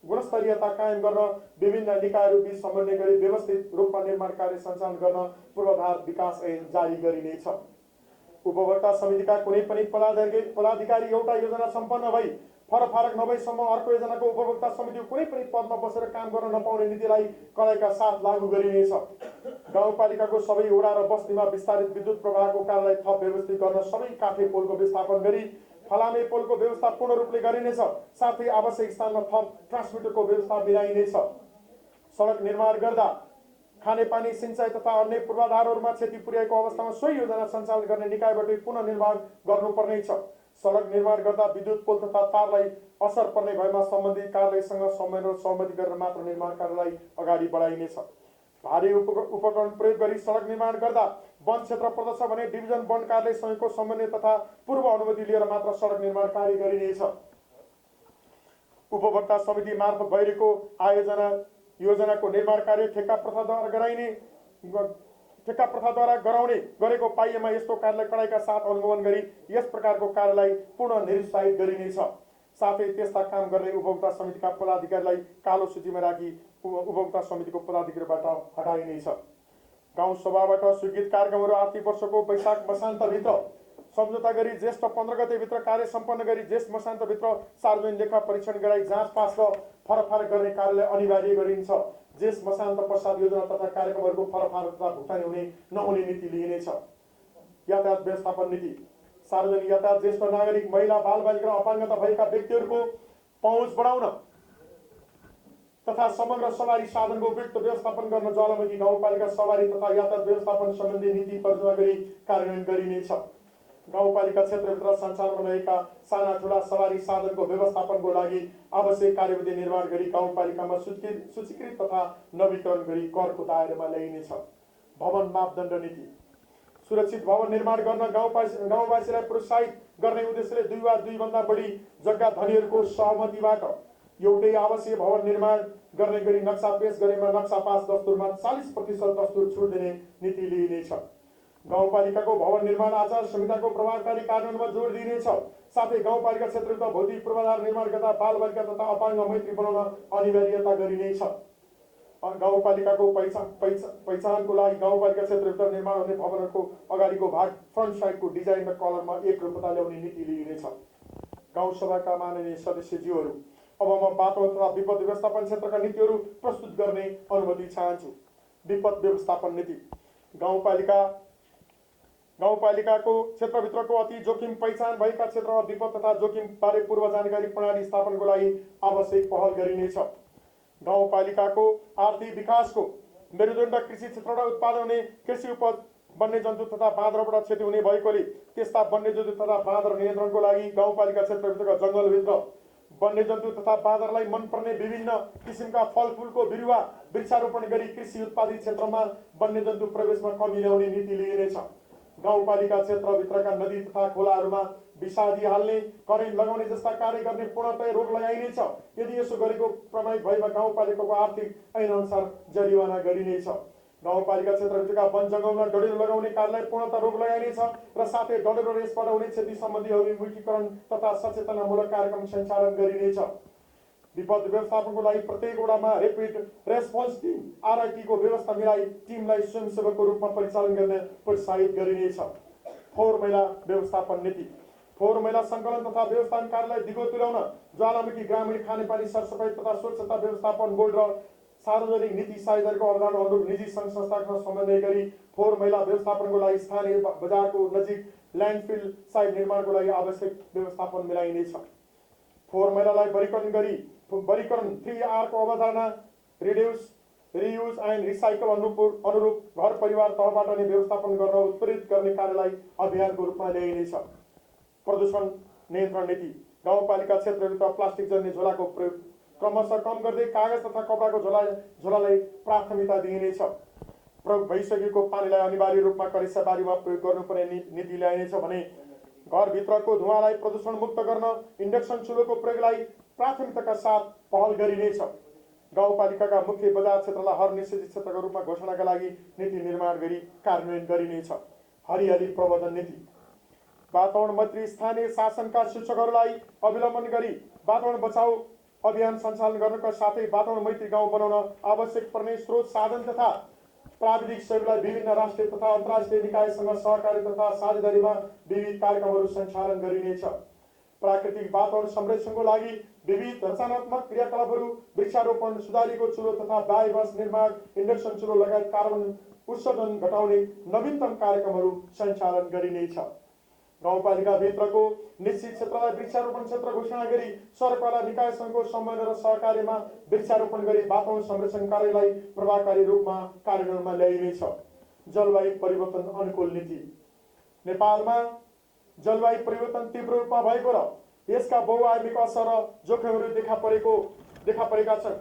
गुणस्तरीयता कायम गर्न विभिन्न निकायहरू बीच समन्वय गरी व्यवस्थित रूपमा निर्माण कार्य सञ्चालन गर्न पूर्वाधार विकास ऐन जारी गरिनेछ। उपभोक्ता समितिका कुनै पनि पदाधिकारी एउटा योजना सम्पन्न भई फरक नभएसम्म अर्को योजनाको उपभोक्ता समितिको कुनै पनि पदमा बसेर काम गर्न नपाउने नीतिलाई कडाइका साथ लागू गरिनेछ। गाउँपालिकाको सबै वडा र बस्तीमा विस्तारित विद्युत प्रवाहको कार्यलाई थप व्यवस्थित गर्न सबै काठे पोलको व्यवस्थापन गरी फलामे पोलको व्यवस्था पूर्ण रूपले गरिनेछ। साथै आवश्यक स्थानमा थप ट्रान्समिटरको व्यवस्था मिलाइनेछ। सडक निर्माण गर्दा खानेपानी, सिंचाइ तथा अन्य पूर्वाधारहरूमा क्षति पुर्याएको अवस्थामा सोही योजना सञ्चालन गर्ने निकायबाटै पुनः निर्माण गर्नुपर्नेछ। सडक निर्माण गर्दा विद्युत पोल तथा तारलाई असर पर्ने भएमा सम्बन्धित कार्यालयसँग सहमति गरेर मात्र निर्माण कार्यलाई अगाडि बढाइनेछ। भारी उपकरण प्रयोग गरी सडक निर्माण गर्दा वन क्षेत्र पर्दछ भने डिभिजन वन कार्यालयसँगको समन्वय तथा पूर्व अनुमति लिएर मात्र सडक निर्माण कार्य गरिनेछ। उपभोक्ता समिति मार्फत भइरहेको योजनाको निर्माण कार्य ठेक्का प्रथाद्वारा गराउने गरेको पाइएमा यस्तो कार्यलाई कडाइका साथ अनुगमन गरी यस प्रकारको कार्यलाई पुनः निरुत्साहित गरिनेछ। साथै त्यस्ता काम गर्ने उपभोक्ता समितिका पदाधिकारीलाई कालो सूचीमा राखी उपभोक्ता समितिको पदाधिकारीबाट हटाइनेछ। गाउँ सभाबाट स्वीकृत कार्यक्रमहरू आर्थिक वर्षको वैशाख मसान्तभित्र सम्झौता गरी ज्येष्ठ 15 गतेभित्र कार्य सम्पन्न गरी ज्येष्ठ मसान्तभित्र सार्वजनिक लेखा परीक्षण गराई जाँच पास र फरक गर्ने कार्यलाई अनिवार्य गरिन्छ। ज्येष्ठ मसान्त पश्चात योजना तथा कार्यक्रमहरूको फरक तथा भुक्तानी हुने नहुने नीति लिइनेछ। यातायात व्यवस्थापन नीति सार्वजनिक यातायात ज्येष्ठ नागरिक, महिला, बालबालिका र अपाङ्गता भएका व्यक्तिहरूको पहुँच बढाउन तथा समग्र सवारी साधनको उपयुक्त व्यवस्थापन गर्न ज्वालामुखी गाउँपालिका सवारी तथा यातायात व्यवस्थापन सम्बन्धी नीति तर्जुमा गरी कार्यान्वयन गरिनेछ। गाउँपालिका क्षेत्रभित्र सञ्चालनमा रहेका साना ठुला सवारी साधनको व्यवस्थापनको लागि आवश्यक कार्यविधि निर्माण गरी गाउँपालिकामा सूचीकृत तथा नवीकरण गरी करको दायरामा ल्याइनेछ। भवन मापदण्ड नीति। सुरक्षित भवन निर्माण गर्न गाउँवासीलाई प्रोत्साहित गर्ने उद्देश्यले 2 वा 2 भन्दा बढी जग्गा धनीहरूको सहमतिबाट एउटै आवासीय भवन निर्माण गर्ने गरी नक्सा पेश गरेमा नक्सा पास दस्तुरमा 40% दस्तुर छुट दिने नीति लिइनेछ। गाउँपालिकाको भवन निर्माण आचार संहिताको प्रभावकारी कार्यान्वयनमा जोड दिइनेछ। साथै गाउँपालिका क्षेत्रभित्र भौतिक पूर्वाधार निर्माण गर्दा बालबालिका तथा अपाङ्ग मैत्री बनाउन अनिवार्यता गरिनेछ। गाउँपालिकाको पहिचानको लागि गाउँपालिका क्षेत्रभित्र निर्माण हुने भवनहरूको अगाडिको भाग फ्रन्ट साइडको डिजाइन र कलरमा एकरूपता ल्याउने नीति लिइनेछ। गाउँसभाका माननीय सदस्यज्यूहरू, अब म वातावरण तथा विपद व्यवस्थापन क्षेत्रका नीतिहरू प्रस्तुत गर्ने अनुमति चाहन्छु। विपद व्यवस्थापन नीति। गाउँपालिकाको क्षेत्रभित्रको अति जोखिम पहिचान भएका क्षेत्रमा विपद तथा जोखिम बारे पूर्व जानकारी प्रणाली स्थापनको लागि आवश्यक पहल गरिनेछ। गाउँपालिकाको आर्थिक विकासको मेरुदण्ड कृषि क्षेत्रबाट उत्पादन हुने कृषि उपज वन्यजन्तु तथा बाँदरबाट क्षति हुने भएकोले त्यस्ता वन्यजन्तु तथा बाँदर नियन्त्रणको लागि गाउँपालिका क्षेत्रभित्रका जङ्गलभित्र वन्यजन्तु तथा बाँदरलाई मनपर्ने विभिन्न किसिमका फलफुलको बिरुवा वृक्षारोपण गरी कृषि उत्पादित क्षेत्रमा वन्यजन्तु प्रवेशमा कमी ल्याउने नीति लिइनेछ। गाउँपालिका क्षेत्रभित्रका नदी तथा खोलाहरूमा विषादी हाल्ने, करेन्ट लगाउने जस्ता कार्य गर्ने पूर्णतया रोक लगाइनेछ। यदि यसो गरेको प्रमाणित भएमा गाउँपालिकाको आर्थिक ऐन अनुसार जरिवाना गरिनेछ। गाउँपालिका क्षेत्रभित्रका वन जङ्गलमा डढेलो लगाउने कार्यलाई पूर्णतः रोक लगाइनेछ र साथै डढेलो र यसबाट हुने क्षति सम्बन्धी अभिमुखीकरण तथा सचेतनामूलक कार्यक्रम सञ्चालन गरिनेछ। विपद व्यवस्थापनको लागि प्रत्येक वडामा ऱ्यापिड रेस्पोन्स टिम RRT को व्यवस्था मिलाई टिमलाई स्वयंसेवकको रूपमा परिचालन गर्न प्रोत्साहित गरिनेछ। फोहोर मैला व्यवस्थापन नीति। फोहोर मैला सङ्कलन तथा व्यवस्थापन कार्यलाई दिगो तुल्याउन ज्वालामुखी ग्रामीण खानेपानी सरसफाइ तथा स्वच्छता व्यवस्थापन बोर्ड र सार्वजनिक नीति साझेदारीको अवधारणा अनुरूप निजी सङ्घ संस्थासँग समन्वय गरी फोहोर मैला व्यवस्थापनको लागि स्थानीय बजारको नजिक ल्यान्डफिल साइट निर्माणको लागि आवश्यक व्यवस्थापन मिलाइनेछ। फोहोर मैलालाई वर्गीकरण 3R को अवधारणा रिड्युस, रियुज एन्ड रिसाइकल अनुरूप घर परिवार तहबाट नै व्यवस्थापन गर्न उत्प्रेरित गर्ने कार्यलाई अभियानको रूपमा ल्याइनेछ। प्रदूषण नियन्त्रण नीति। गाउँपालिका क्षेत्रभित्र प्लास्टिक जन्य झोलाको प्रयोग क्रमशः कम गर्दै कागज तथा कपडाको झोलालाई प्राथमिकता दिइनेछ। प्रयोग भइसकेको पानीलाई अनिवार्य रूपमा करेसाबारीमा प्रयोग गर्नुपर्ने नीति ल्याइनेछ भने घरभित्रको धुवाँलाई प्रदूषण मुक्त गर्न इन्डक्सन चुलोको प्रयोगलाई प्राथमिकताका साथ पहल गरिनेछ। गाउँपालिकाका मुख्य बजार क्षेत्रलाई हर निषेधित क्षेत्रको रूपमा घोषणाका लागि नीति निर्माण गरी कार्यान्वयन गरिनेछ। हरियाली प्रबन्धन नीति। वातावरण मैत्री स्थानीय शासनका शिक्षकहरूलाई अवलम्बन गरी वातावरण बचाउ अभियान सञ्चालन गर्नका साथै वातावरण मैत्री गाउँ बनाउन आवश्यक पर्ने स्रोत साधन तथा प्राविधिक सहयोगलाई विभिन्न राष्ट्रिय तथा अन्तर्राष्ट्रिय निकायसँग सहकारी तथा साझेदारीमा विविध कार्यक्रमहरू सञ्चालन गरिनेछ। प्राकृतिक वातावरण संरक्षणको लागि विविध रचनात्मक क्रियाकलापहरू वृक्षारोपण, सुधारिएको चुलो तथा बायोग्यास निर्माण, इन्डक्सन चुलो लगायत कार्बन उत्सर्जन घटाउने नवीनतम कार्यक्रमहरू सञ्चालन गरिनेछ। गाउँपालिका भित्रको निश्चित क्षेत्रलाई वृक्षारोपण क्षेत्र घोषणा गरी सरकारवाला निकायसँगको समन्वय र सहकार्यमा वृक्षारोपण गरी वातावरण संरक्षण कार्यलाई प्रभावकारी रूपमा कार्यान्वयनमा ल्याइनेछ। जलवायु परिवर्तन अनुकूल नीति। नेपालमा जलवायु परिवर्तन तीव्र रूपमा भएको र यसका बहुआयामिक असर र जोखिमहरू देखा परेका छन्।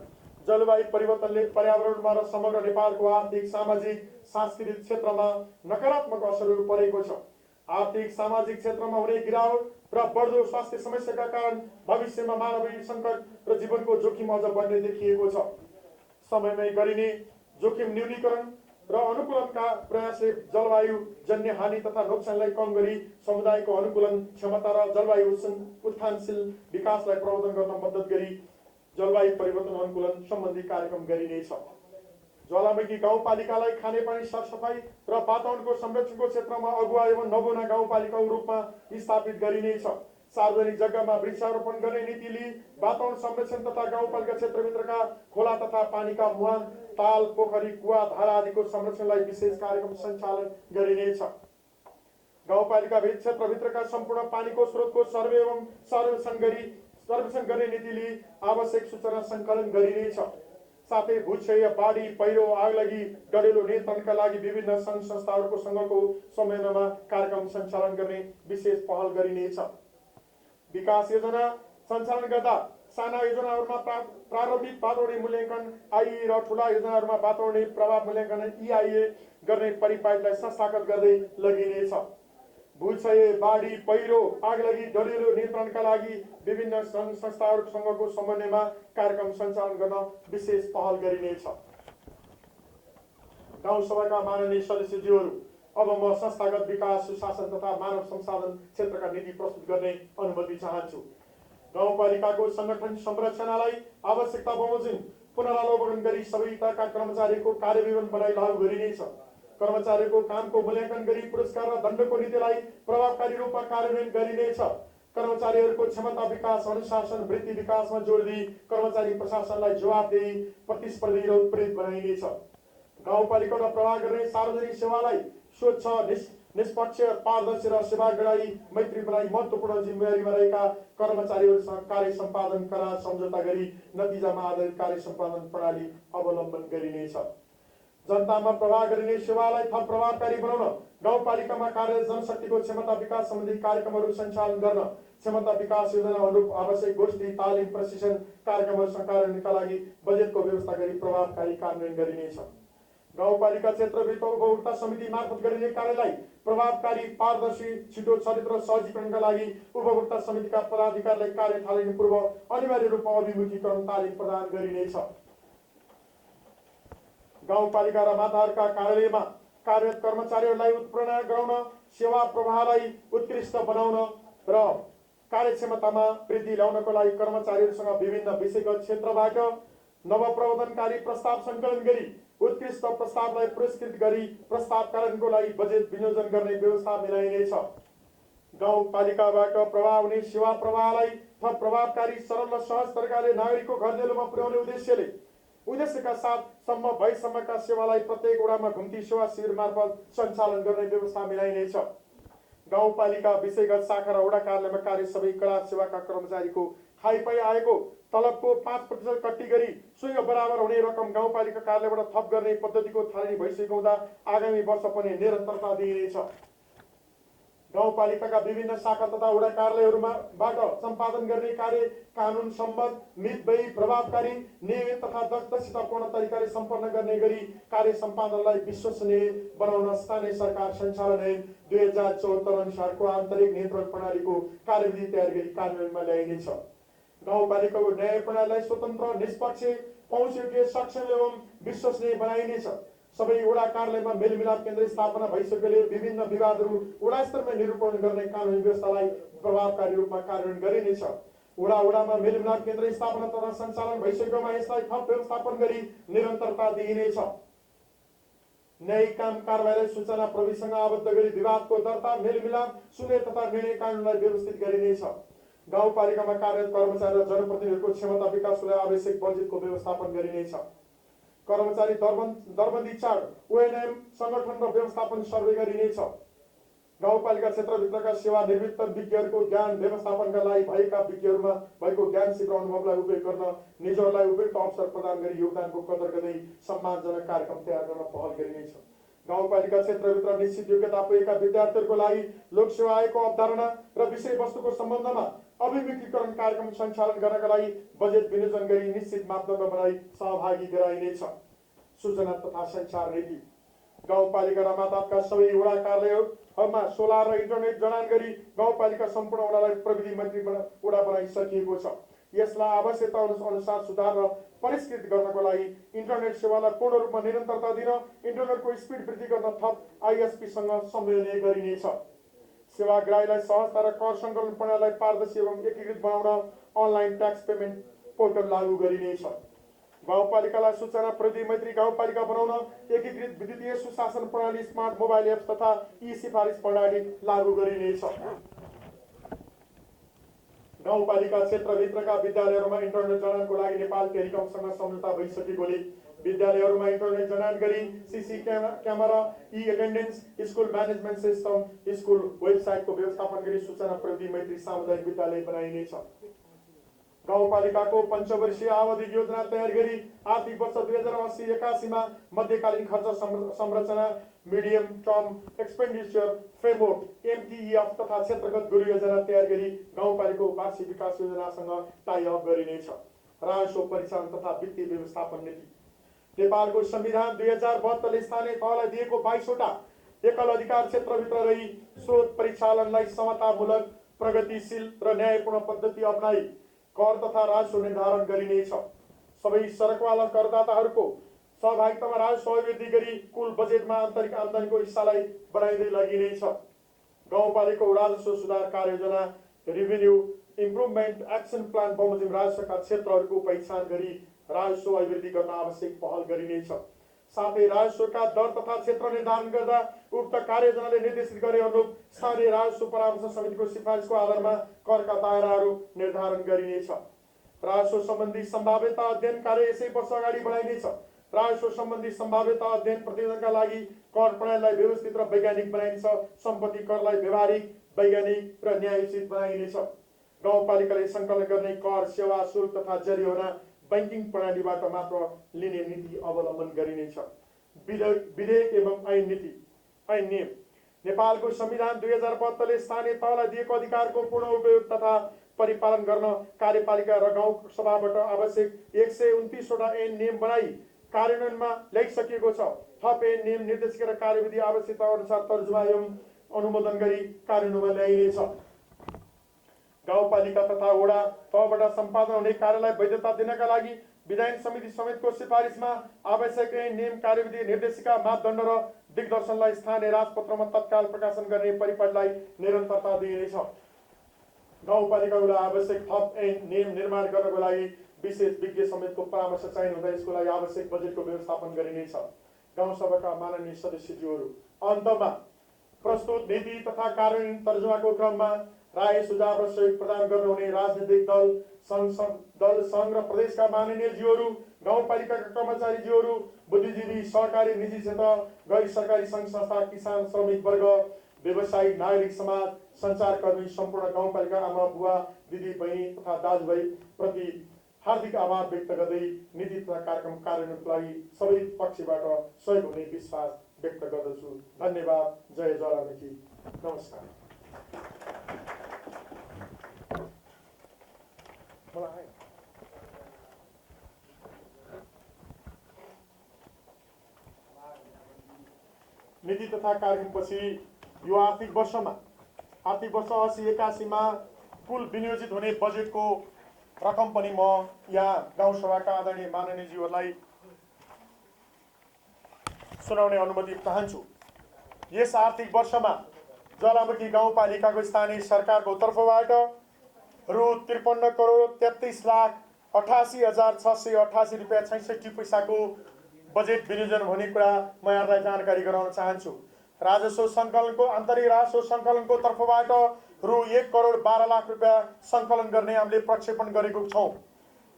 जलवायु परिवर्तनले पर्यावरणमा र समग्र नेपालको आर्थिक, सामाजिक, सांस्कृतिक क्षेत्रमा नकारात्मक असरहरू परेको छ। आर्थिक सामाजिक क्षेत्रमा हुने गिरावट र बढ्दो स्वास्थ्य समस्याका कारण भविष्यमा मानवीय सङ्कट र जीवनको जोखिम अझ बढ्ने देखिएको छ। समयमै गरिने जोखिम न्यूनीकरण र अनुकूलनका प्रयासले जलवायु जन्य हानि तथा नोक्सानलाई कम गरी समुदायको अनुकूलन क्षमता र जलवायु उत्थानशील विकासलाई प्रवर्धन गर्न मद्दत गरी जलवायु परिवर्तन अनुकूलन सम्बन्धी कार्यक्रम गरिनेछ। ज्वालामुखी गाउँपालिकालाई खानेपानी सरसफाइ र वातावरणको संरक्षणको क्षेत्रमा अगुवा एवं नमुना गाउँपालिकाको रूपमा स्थापित गरिनेछ। सार्वजनिक जग्गामा वृक्षारोपण गर्ने नीति लिई वातावरण संरक्षण तथा गाउँपालिका क्षेत्रभित्रका खोला तथा पानीका मुहान, ताल, पोखरी, कुवा, धारा आदिको संरक्षणलाई विशेष कार्यक्रम सञ्चालन गरिनेछ। गाउँपालिका क्षेत्रभित्रका सम्पूर्ण पानीको स्रोतको सर्वे एवं सर्वेक्षण गर्ने नीति लिई आवश्यक सूचना सङ्कलन गरिनेछ। साथै भूक्षय, बाढी, पहिरो, आगलगी, डढेलो नियन्त्रणका लागि विभिन्न सङ्घ संस्थाहरूको सँगको समन्वयमा कार्यक्रम सञ्चालन गर्ने विशेष पहल गरिनेछ। विकास योजना सञ्चालन गर्दा साना योजनाहरूमा प्रारम्भिक वातावरणीय मूल्याङ्कन आइए र ठुला योजनाहरूमा वातावरणीय प्रभाव मूल्याङ्कन EIA गर्ने परिपाटीलाई संस्थागत गर्दै लगिनेछ। भूक्षय, बाढी, पहिरो, आगलगी, डढेलो नियन्त्रणका लागि विभिन्न सङ्घ संस्थाहरूसँगको समन्वयमा कार्यक्रम सञ्चालन गर्न विशेष पहल गरिनेछ। गाउँ सभाका माननीय सदस्यज्यूहरू, अब म संस्थागत विकास, सुशासन तथा मानव संसाधन क्षेत्रका नीति प्रस्तुत गर्ने अनुमति चाहन्छु। गाउँपालिकाको संगठन संरचनालाई आवश्यकता बमोजिम पुनरावलोकन गरी सबै तहका कर्मचारीको कार्यविवरण बनाई लागू गरिनेछ। कर्मचारीको कामको मूल्याङ्कन गरी पुरस्कार र दण्डको नीतिलाई प्रभावकारी रूपमा कार्यान्वयन गरिनेछ। कर्मचारीहरूको क्षमता विकास, अनुशासन, वृत्ति विकासमा जोड दिई कर्मचारी प्रशासनलाई जवाबदेही, प्रतिस्पर्धी र उत्प्रेरित बनाइनेछ। गाउँपालिकामा प्रवाह गर्ने सार्वजनिक सेवालाई स्वच्छ, निष्पक्ष, पारदर्शी र सेवाग्राही मैत्री बनाई महत्त्वपूर्ण जिम्मेवारीमा रहेका कर्मचारीहरूसँग कार्य सम्पादन करार सम्झौता गरी नतिजामा आधारित कार्य सम्पादन प्रणाली अवलम्बन गरिनेछ। जनतामा प्रवाह गरिने सेवालाई थप प्रभावकारी बनाउन गाउँपालिकामा कार्यरत जनशक्तिको क्षमता विकास सम्बन्धी कार्यक्रमहरू सञ्चालन गर्न क्षमता विकास योजना अनुरूप आवश्यक गोष्ठी, तालिम, प्रशिक्षण कार्यक्रमहरू सञ्चालनका लागि बजेटको व्यवस्था गरी प्रभावकारी कार्यान्वयन गरिनेछ। गाउँपालिका क्षेत्रभित्र उपभोक्ता समिति मार्फत गरिने कार्यलाई प्रभावकारी, पारदर्शी, छिटो, चलित र सहजीकरणका लागि उपभोक्ता समितिका पदाधिकारीलाई कार्य थालिनु पूर्व अनिवार्य रूपमा अभिमुखीकरण तालिम प्रदान गरिनेछ। गाउँपालिका र माताहरूका कार्यालयमा कार्यरत कर्मचारीहरूलाई उत्प्रेरणा गराउन, सेवा प्रवाहलाई उत्कृष्ट बनाउन र कार्यक्षमतामा वृद्धि ल्याउनको लागि कर्मचारीहरूसँग विभिन्न विषयगत क्षेत्रबाट नवप्रवर्धनकारी प्रस्ताव सङ्कलन गरी उत्कृष्ट प्रस्तावलाई पुरस्कृत गरी प्रस्ताव कार्यान्वयनको लागि बजेट विनियोजन गर्ने व्यवस्था मिलाइनेछ। गाउँपालिकाबाट प्रवाह हुने सेवा प्रवाहलाई थप प्रभावकारी, सरल र सहज तरिकाले नागरिकको घरदेलोमा पुर्याउने उद्देश्यका साथ सम्भव भएसम्मका सेवालाई प्रत्येक वडामा घुम्ती सेवा शिविर मार्फत सञ्चालन गर्ने व्यवस्था मिलाइनेछ। गाउँपालिका विषयगत शाखा र वडा कार्यालयमा कार्य सबै कला सेवाका कर्मचारीको खाइपाई आएको तलबको 5% कट्टी गरी स्वयं बराबर हुने रकम गाउँपालिका कार्यालयबाट थप गर्ने पद्धतिको थालनी भइसकेको हुँदा आगामी वर्ष पनि निरन्तरता दिइनेछ। गाउँपालिकाका विभिन्न शाखा तथा वडा कार्यालयहरूबाट सम्पादन गर्ने कार्य कानुन सम्मत, मितव्ययी, प्रभावकारी, नियमित तथा दक्षतापूर्ण तरिकाले सम्पन्न गर्ने गरी कार्य सम्पादनलाई विश्वसनीय बनाउन स्थानीय सरकार सञ्चालन ऐन 2074 अनुसारको आन्तरिक नियन्त्रण प्रणालीको कार्यविधि तयार गरी कार्यान्वयनमा ल्याइनेछ। गाउँपालिकाको न्याय प्रणालीलाई स्वतन्त्र, निष्पक्ष, पहुँचयोग्य, सक्षम एवं विश्वसनीय बनाइनेछ। सबै वडा कार्यालयमा मेलमिलाप केन्द्र स्थापना भइसकेले विभिन्न विवादहरू वडा स्तरमा निरूपण गर्ने कानुनी व्यवस्थालाई प्रभावकारी रूपमा कार्यान्वयन गरिनेछ। वडामा मेलमिलाप केन्द्र स्थापना तथा सञ्चालन भइसकेकोमा यसलाई थप व्यवस्थापन गरी निरन्तरता दिइनेछ। न्यायिक काम कारबाहीलाई सूचना प्रविधिसँग आबद्ध गरी विवादको दर्ता, मेलमिलाप, सुनवाई तथा निर्णय कानुनलाई व्यवस्थित गरिनेछ। गाउँपालिकामा कार्यरत कर्मचारी र जनप्रतिनिधिहरूको क्षमता विकासको लागि आवश्यक बजेटको व्यवस्थापन गरिनेछ। कर्मचारी दरबन्दी चार्ट, ONM संगठन र व्यवस्थापन सर्वे गरिनेछ। गाउँपालिका क्षेत्रभित्रका सेवा निवृत्त विज्ञहरूको ज्ञान व्यवस्थापनका लागि भएका विज्ञहरूमा भएको ज्ञान सिप र अनुभवलाई उपयोग गर्न निजहरूलाई उपयुक्त अवसर प्रदान गरी योगदानको कदर गर्दै सम्मानजनक कार्यक्रम तयार गर्न पहल गरिनेछ। गाउँपालिका क्षेत्रभित्र निश्चित योग्यता पुगेका विद्यार्थीहरूको लागि लोकसेवा आयोगको अवधारणा र विषयवस्तुको सम्बन्धमा अभिमुखीकरण कार्यक्रम सञ्चालन गर्नका लागि बजेट विनियोजन गरी निश्चित मापदण्ड बनाई सहभागी गराइनेछ। सूचना तथा सञ्चार नीति गाउँपालिका र मातहतका सबै वडा कार्यालयहरूमा सोलर र इन्टरनेट जडान गरी गाउँपालिका सम्पूर्ण वडालाई प्रविधि मन्त्री वडा बनाइसकिएको छ। यसलाई आवश्यकता अनुसार सुधार र परिष्कृत गर्नको लागि इन्टरनेट सेवालाई पूर्ण रूपमा निरन्तरता दिन इन्टरनेटको स्पिड वृद्धि गर्न थप ISP सँग समन्वय गरिनेछ। सेवाग्राहीलाई सहजता र कर सङ्कलन प्रणालीलाई पारदर्शी एवं एकीकृत बनाउन अनलाइन ट्याक्स पेमेन्ट पोर्टल लागू गरिनेछ। गाउँपालिकालाई सूचना प्रविधि मैत्री गाउँपालिका बनाउन एकीकृत विद्युतीय सुशासन प्रणाली, स्मार्ट मोबाइल एप्स तथा सिफारिस प्रणाली लागू गरिनेछ। गाउँपालिका क्षेत्रभित्रका विद्यालयहरूमा इन्टरनेट जडानको लागि नेपाल टेलिकमसँग सम्झौता भइसकेकोले विद्यालयहरूमा इन्टरनेट जडान गरी CC camera, attendance, school management system, school वेबसाइटको व्यवस्थापन गरी सूचना प्रविधि मैत्री सामुदायिक विद्यालय बनाइनेछ। गाउँपालिकाको पञ्चवर्षीय आवधि योजना तयार गरी आर्थिक वर्ष 2080-81 मध्यकालीन खर्च संरचना medium term expenditure framework MTEF तथा क्षेत्रगत गुरु योजना तयार गरी गाउँपालिकाको वार्षिक विकास योजनासँग टाइ अप गरिनेछ। राजस्व परिचालन तथा वित्तीय व्यवस्थापन नीति। नेपालको संविधान 2072 ले स्थानीय तहलाई दिएको 22वटा एकल अधिकार क्षेत्रभित्र रही स्रोत परिचालनलाई समतामूलक, प्रगतिशील र न्यायपूर्ण पद्धति अपनाई कर तथा राजस्व निर्धारण गरिनेछ। सबै सरकवाला करदाताहरूको सहभागितामा राजस्व वृद्धि गरी कुल बजेटमा आन्तरिक आम्दानीको हिस्सालाई बढाइँदै लगिनेछ। गाउँपालिकाको राजस्व सुधार कार्ययोजना रेभिन्यू इम्प्रुभमेन्ट एक्सन प्लान बमोजिम राजस्वका क्षेत्रहरूको पहिचान गरी राजस्व अभिवृद्धि गर्न आवश्यक पहल गरिनेछ। साथै राजस्वका दर तथा क्षेत्र निर्धारण गर्दा उक्त कार्ययोजनाले निर्देशित गरे अनुरूप स्थानीय राजस्व परामर्श समितिको सिफारिसको आधारमा करका दायराहरू निर्धारण गरिनेछ। राजस्व सम्बन्धी सम्भाव्यता अध्ययन कार्य यसै वर्ष अगाडि बढाइनेछ। राजस्व सम्बन्धी सम्भाव्यता अध्ययन प्रतिवेदनका लागि कर प्रणालीलाई व्यवस्थित र वैज्ञानिक बनाइनेछ। सम्पत्ति करलाई व्यवहारिक, वैज्ञानिक र न्यायोचित बनाइनेछ। गाउँपालिकाले सङ्कलन गर्ने कर, सेवा शुल्क तथा जरिवाना बैंकिङ प्रणालीबाट मात्र लिने नीति अवलम्बन गरिनेछ। विधेयक एवं ऐन नीति ऐन नियम। नेपालको संविधान 2072 ले स्थानीय तहलाई दिएको अधिकारको पूर्ण उपयोग तथा परिपालन गर्न कार्यपालिका र गाउँ सभाबाट आवश्यक 129वटा ऐन नियम बनाई कार्यान्वयनमा ल्याइसकिएको छ। थप ऐन नियम, निर्देशिका र कार्यविधि आवश्यकता अनुसार तर्जुमा एवं अनुमोदन गरी कार्यान्वयनमा ल्याइनेछ। गाउँपालिका तथा वडा तहबाट सम्पादन हुने कार्यलाई वैधता दिनका लागि विधायन समिति समेतको सिफारिसमा आवश्यक ऐन नियम, कार्यविधि, निर्देशिका, मापदण्ड र दिग्दर्शनलाई स्थानीय राजपत्रमा तत्काल प्रकाशन गर्ने परिपाटीलाई निरन्तरता दिइनेछ। गाउँपालिकालाई आवश्यक थप ऐन नियम निर्माण गर्नको लागि विशेष विज्ञ समेतको परामर्श चाहिने हुँदा यसको लागि आवश्यक बजेटको व्यवस्थापन गरिनेछ। गाउँसभाका माननीय सदस्यज्यूहरू, अन्तमा प्रस्तुत नीति तथा कार्यान्वयन तर्जुमाको क्रममा राय, सुझाव र सहयोग प्रदान गर्नुहुने राजनीतिक दल संघ र प्रदेशका माननीय ज्यूहरू, गाउँपालिकाका कर्मचारीज्यूहरू, बुद्धिजीवी, सहकारी, निजी क्षेत्र, गैर सरकारी सङ्घ संस्था, किसान, श्रमिक वर्ग, व्यवसायी, नागरिक समाज, सञ्चारकर्मी, सम्पूर्ण गाउँपालिका आमा, बुवा, दिदी, बहिनी तथा दाजुभाइ प्रति हार्दिक आभार व्यक्त गर्दै नीति तथा कार्यक्रम कार्यान्वयनको लागि सबै पक्षबाट सहयोग हुने विश्वास व्यक्त गर्दछु। धन्यवाद। जय ज्वालामुखी। नमस्कार। नीति तथा कार्यक्रमपछि यो आर्थिक वर्ष 80-81 मा कुल विनियोजित हुने बजेटको रकम पनि म यहाँ गाउँसभाका आदरणीय माननीयज्यूहरूलाई सुनाउने अनुमति चाहन्छु। यस आर्थिक वर्षमा ज्वालामुखी गाउँपालिकाको स्थानीय सरकारको तर्फबाट रु 53,33,88,688 रुपियाँ 66 पैसाको बजेट विनियोजन हुने कुरा म यहाँलाई जानकारी गराउन चाहन्छु। राजस्व सङ्कलनको आन्तरिक राजस्व सङ्कलनको तर्फबाट रु 1,12,00,000 रुपियाँ सङ्कलन गर्ने हामीले प्रक्षेपण गरेको छौँ।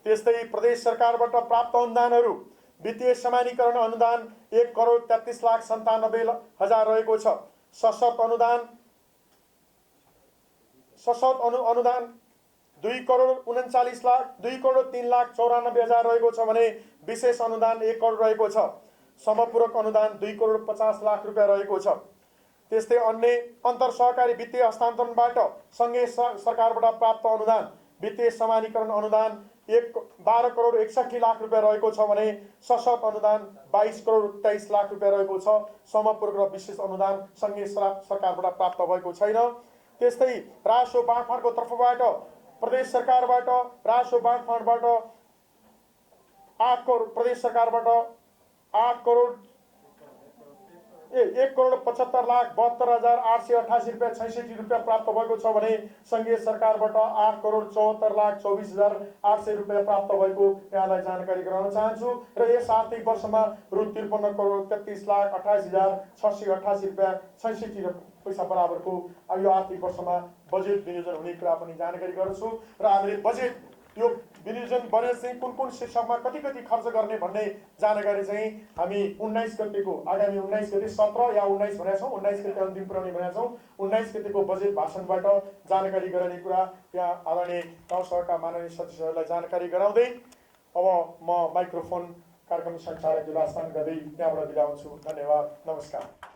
त्यस्तै प्रदेश सरकारबाट प्राप्त अनुदानहरू वित्तीय समानीकरण अनुदान 1,33,97,000 रहेको छ। सशर्त अनुदान 2,03,94,000 रहेको छ भने विशेष अनुदान 1 करोड रहेको छ। समपूरक अनुदान 2,50,00,000 रुपियाँ रहेको छ। त्यस्तै अन्य अन्तर सहकारी वित्तीय हस्तान्तरणबाट सङ्घीय सरकारबाट प्राप्त अनुदान वित्तीय समानीकरण अनुदान 12,61,00,000 रुपियाँ रहेको छ भने सशर्त अनुदान 22,23,00,000 रुपियाँ रहेको छ। समपूरक र विशेष अनुदान सङ्घीय सरकारबाट प्राप्त भएको छैन। त्यस्तै राजस्व बाँडफाँडको तर्फबाट प्रदेश सरकारबाट राजस्व बाँडफाँडबाट 8 करोड, प्रदेश सरकारबाट 1,75,72,888 रुपियाँ 66 रुपियाँ प्राप्त भएको छ भने सङ्घीय सरकारबाट 8,74,24,800 रुपियाँ प्राप्त भएको यहाँलाई जानकारी गराउन चाहन्छु। र यस आर्थिक वर्षमा रु 53,33,28,688 रुपियाँ 66 पैसा बराबरको यो आर्थिक वर्षमा बजेट विनियोजन हुने कुरा पनि जानकारी गर्छु। र हामीले बजेट यो विनियोजन बजेट चाहिँ कुन शीर्षकमा कति खर्च गर्ने भन्ने जानकारी चाहिँ हामी 19 गतेको आगामी 19 गते 17 या 19 भनेका छौँ, 19 गते अन्तिम पुर्याउने भनेका छौँ। 19 गतेको बजेट भाषणबाट जानकारी गराउने कुरा यहाँ आदरणीय गाउँ सभाका माननीय सदस्यहरूलाई जानकारी गराउँदै अब म माइक्रोफोन कार्यक्रम सञ्चालक वाचन गर्दै त्यहाँबाट बिदा हुन्छु। धन्यवाद, नमस्कार।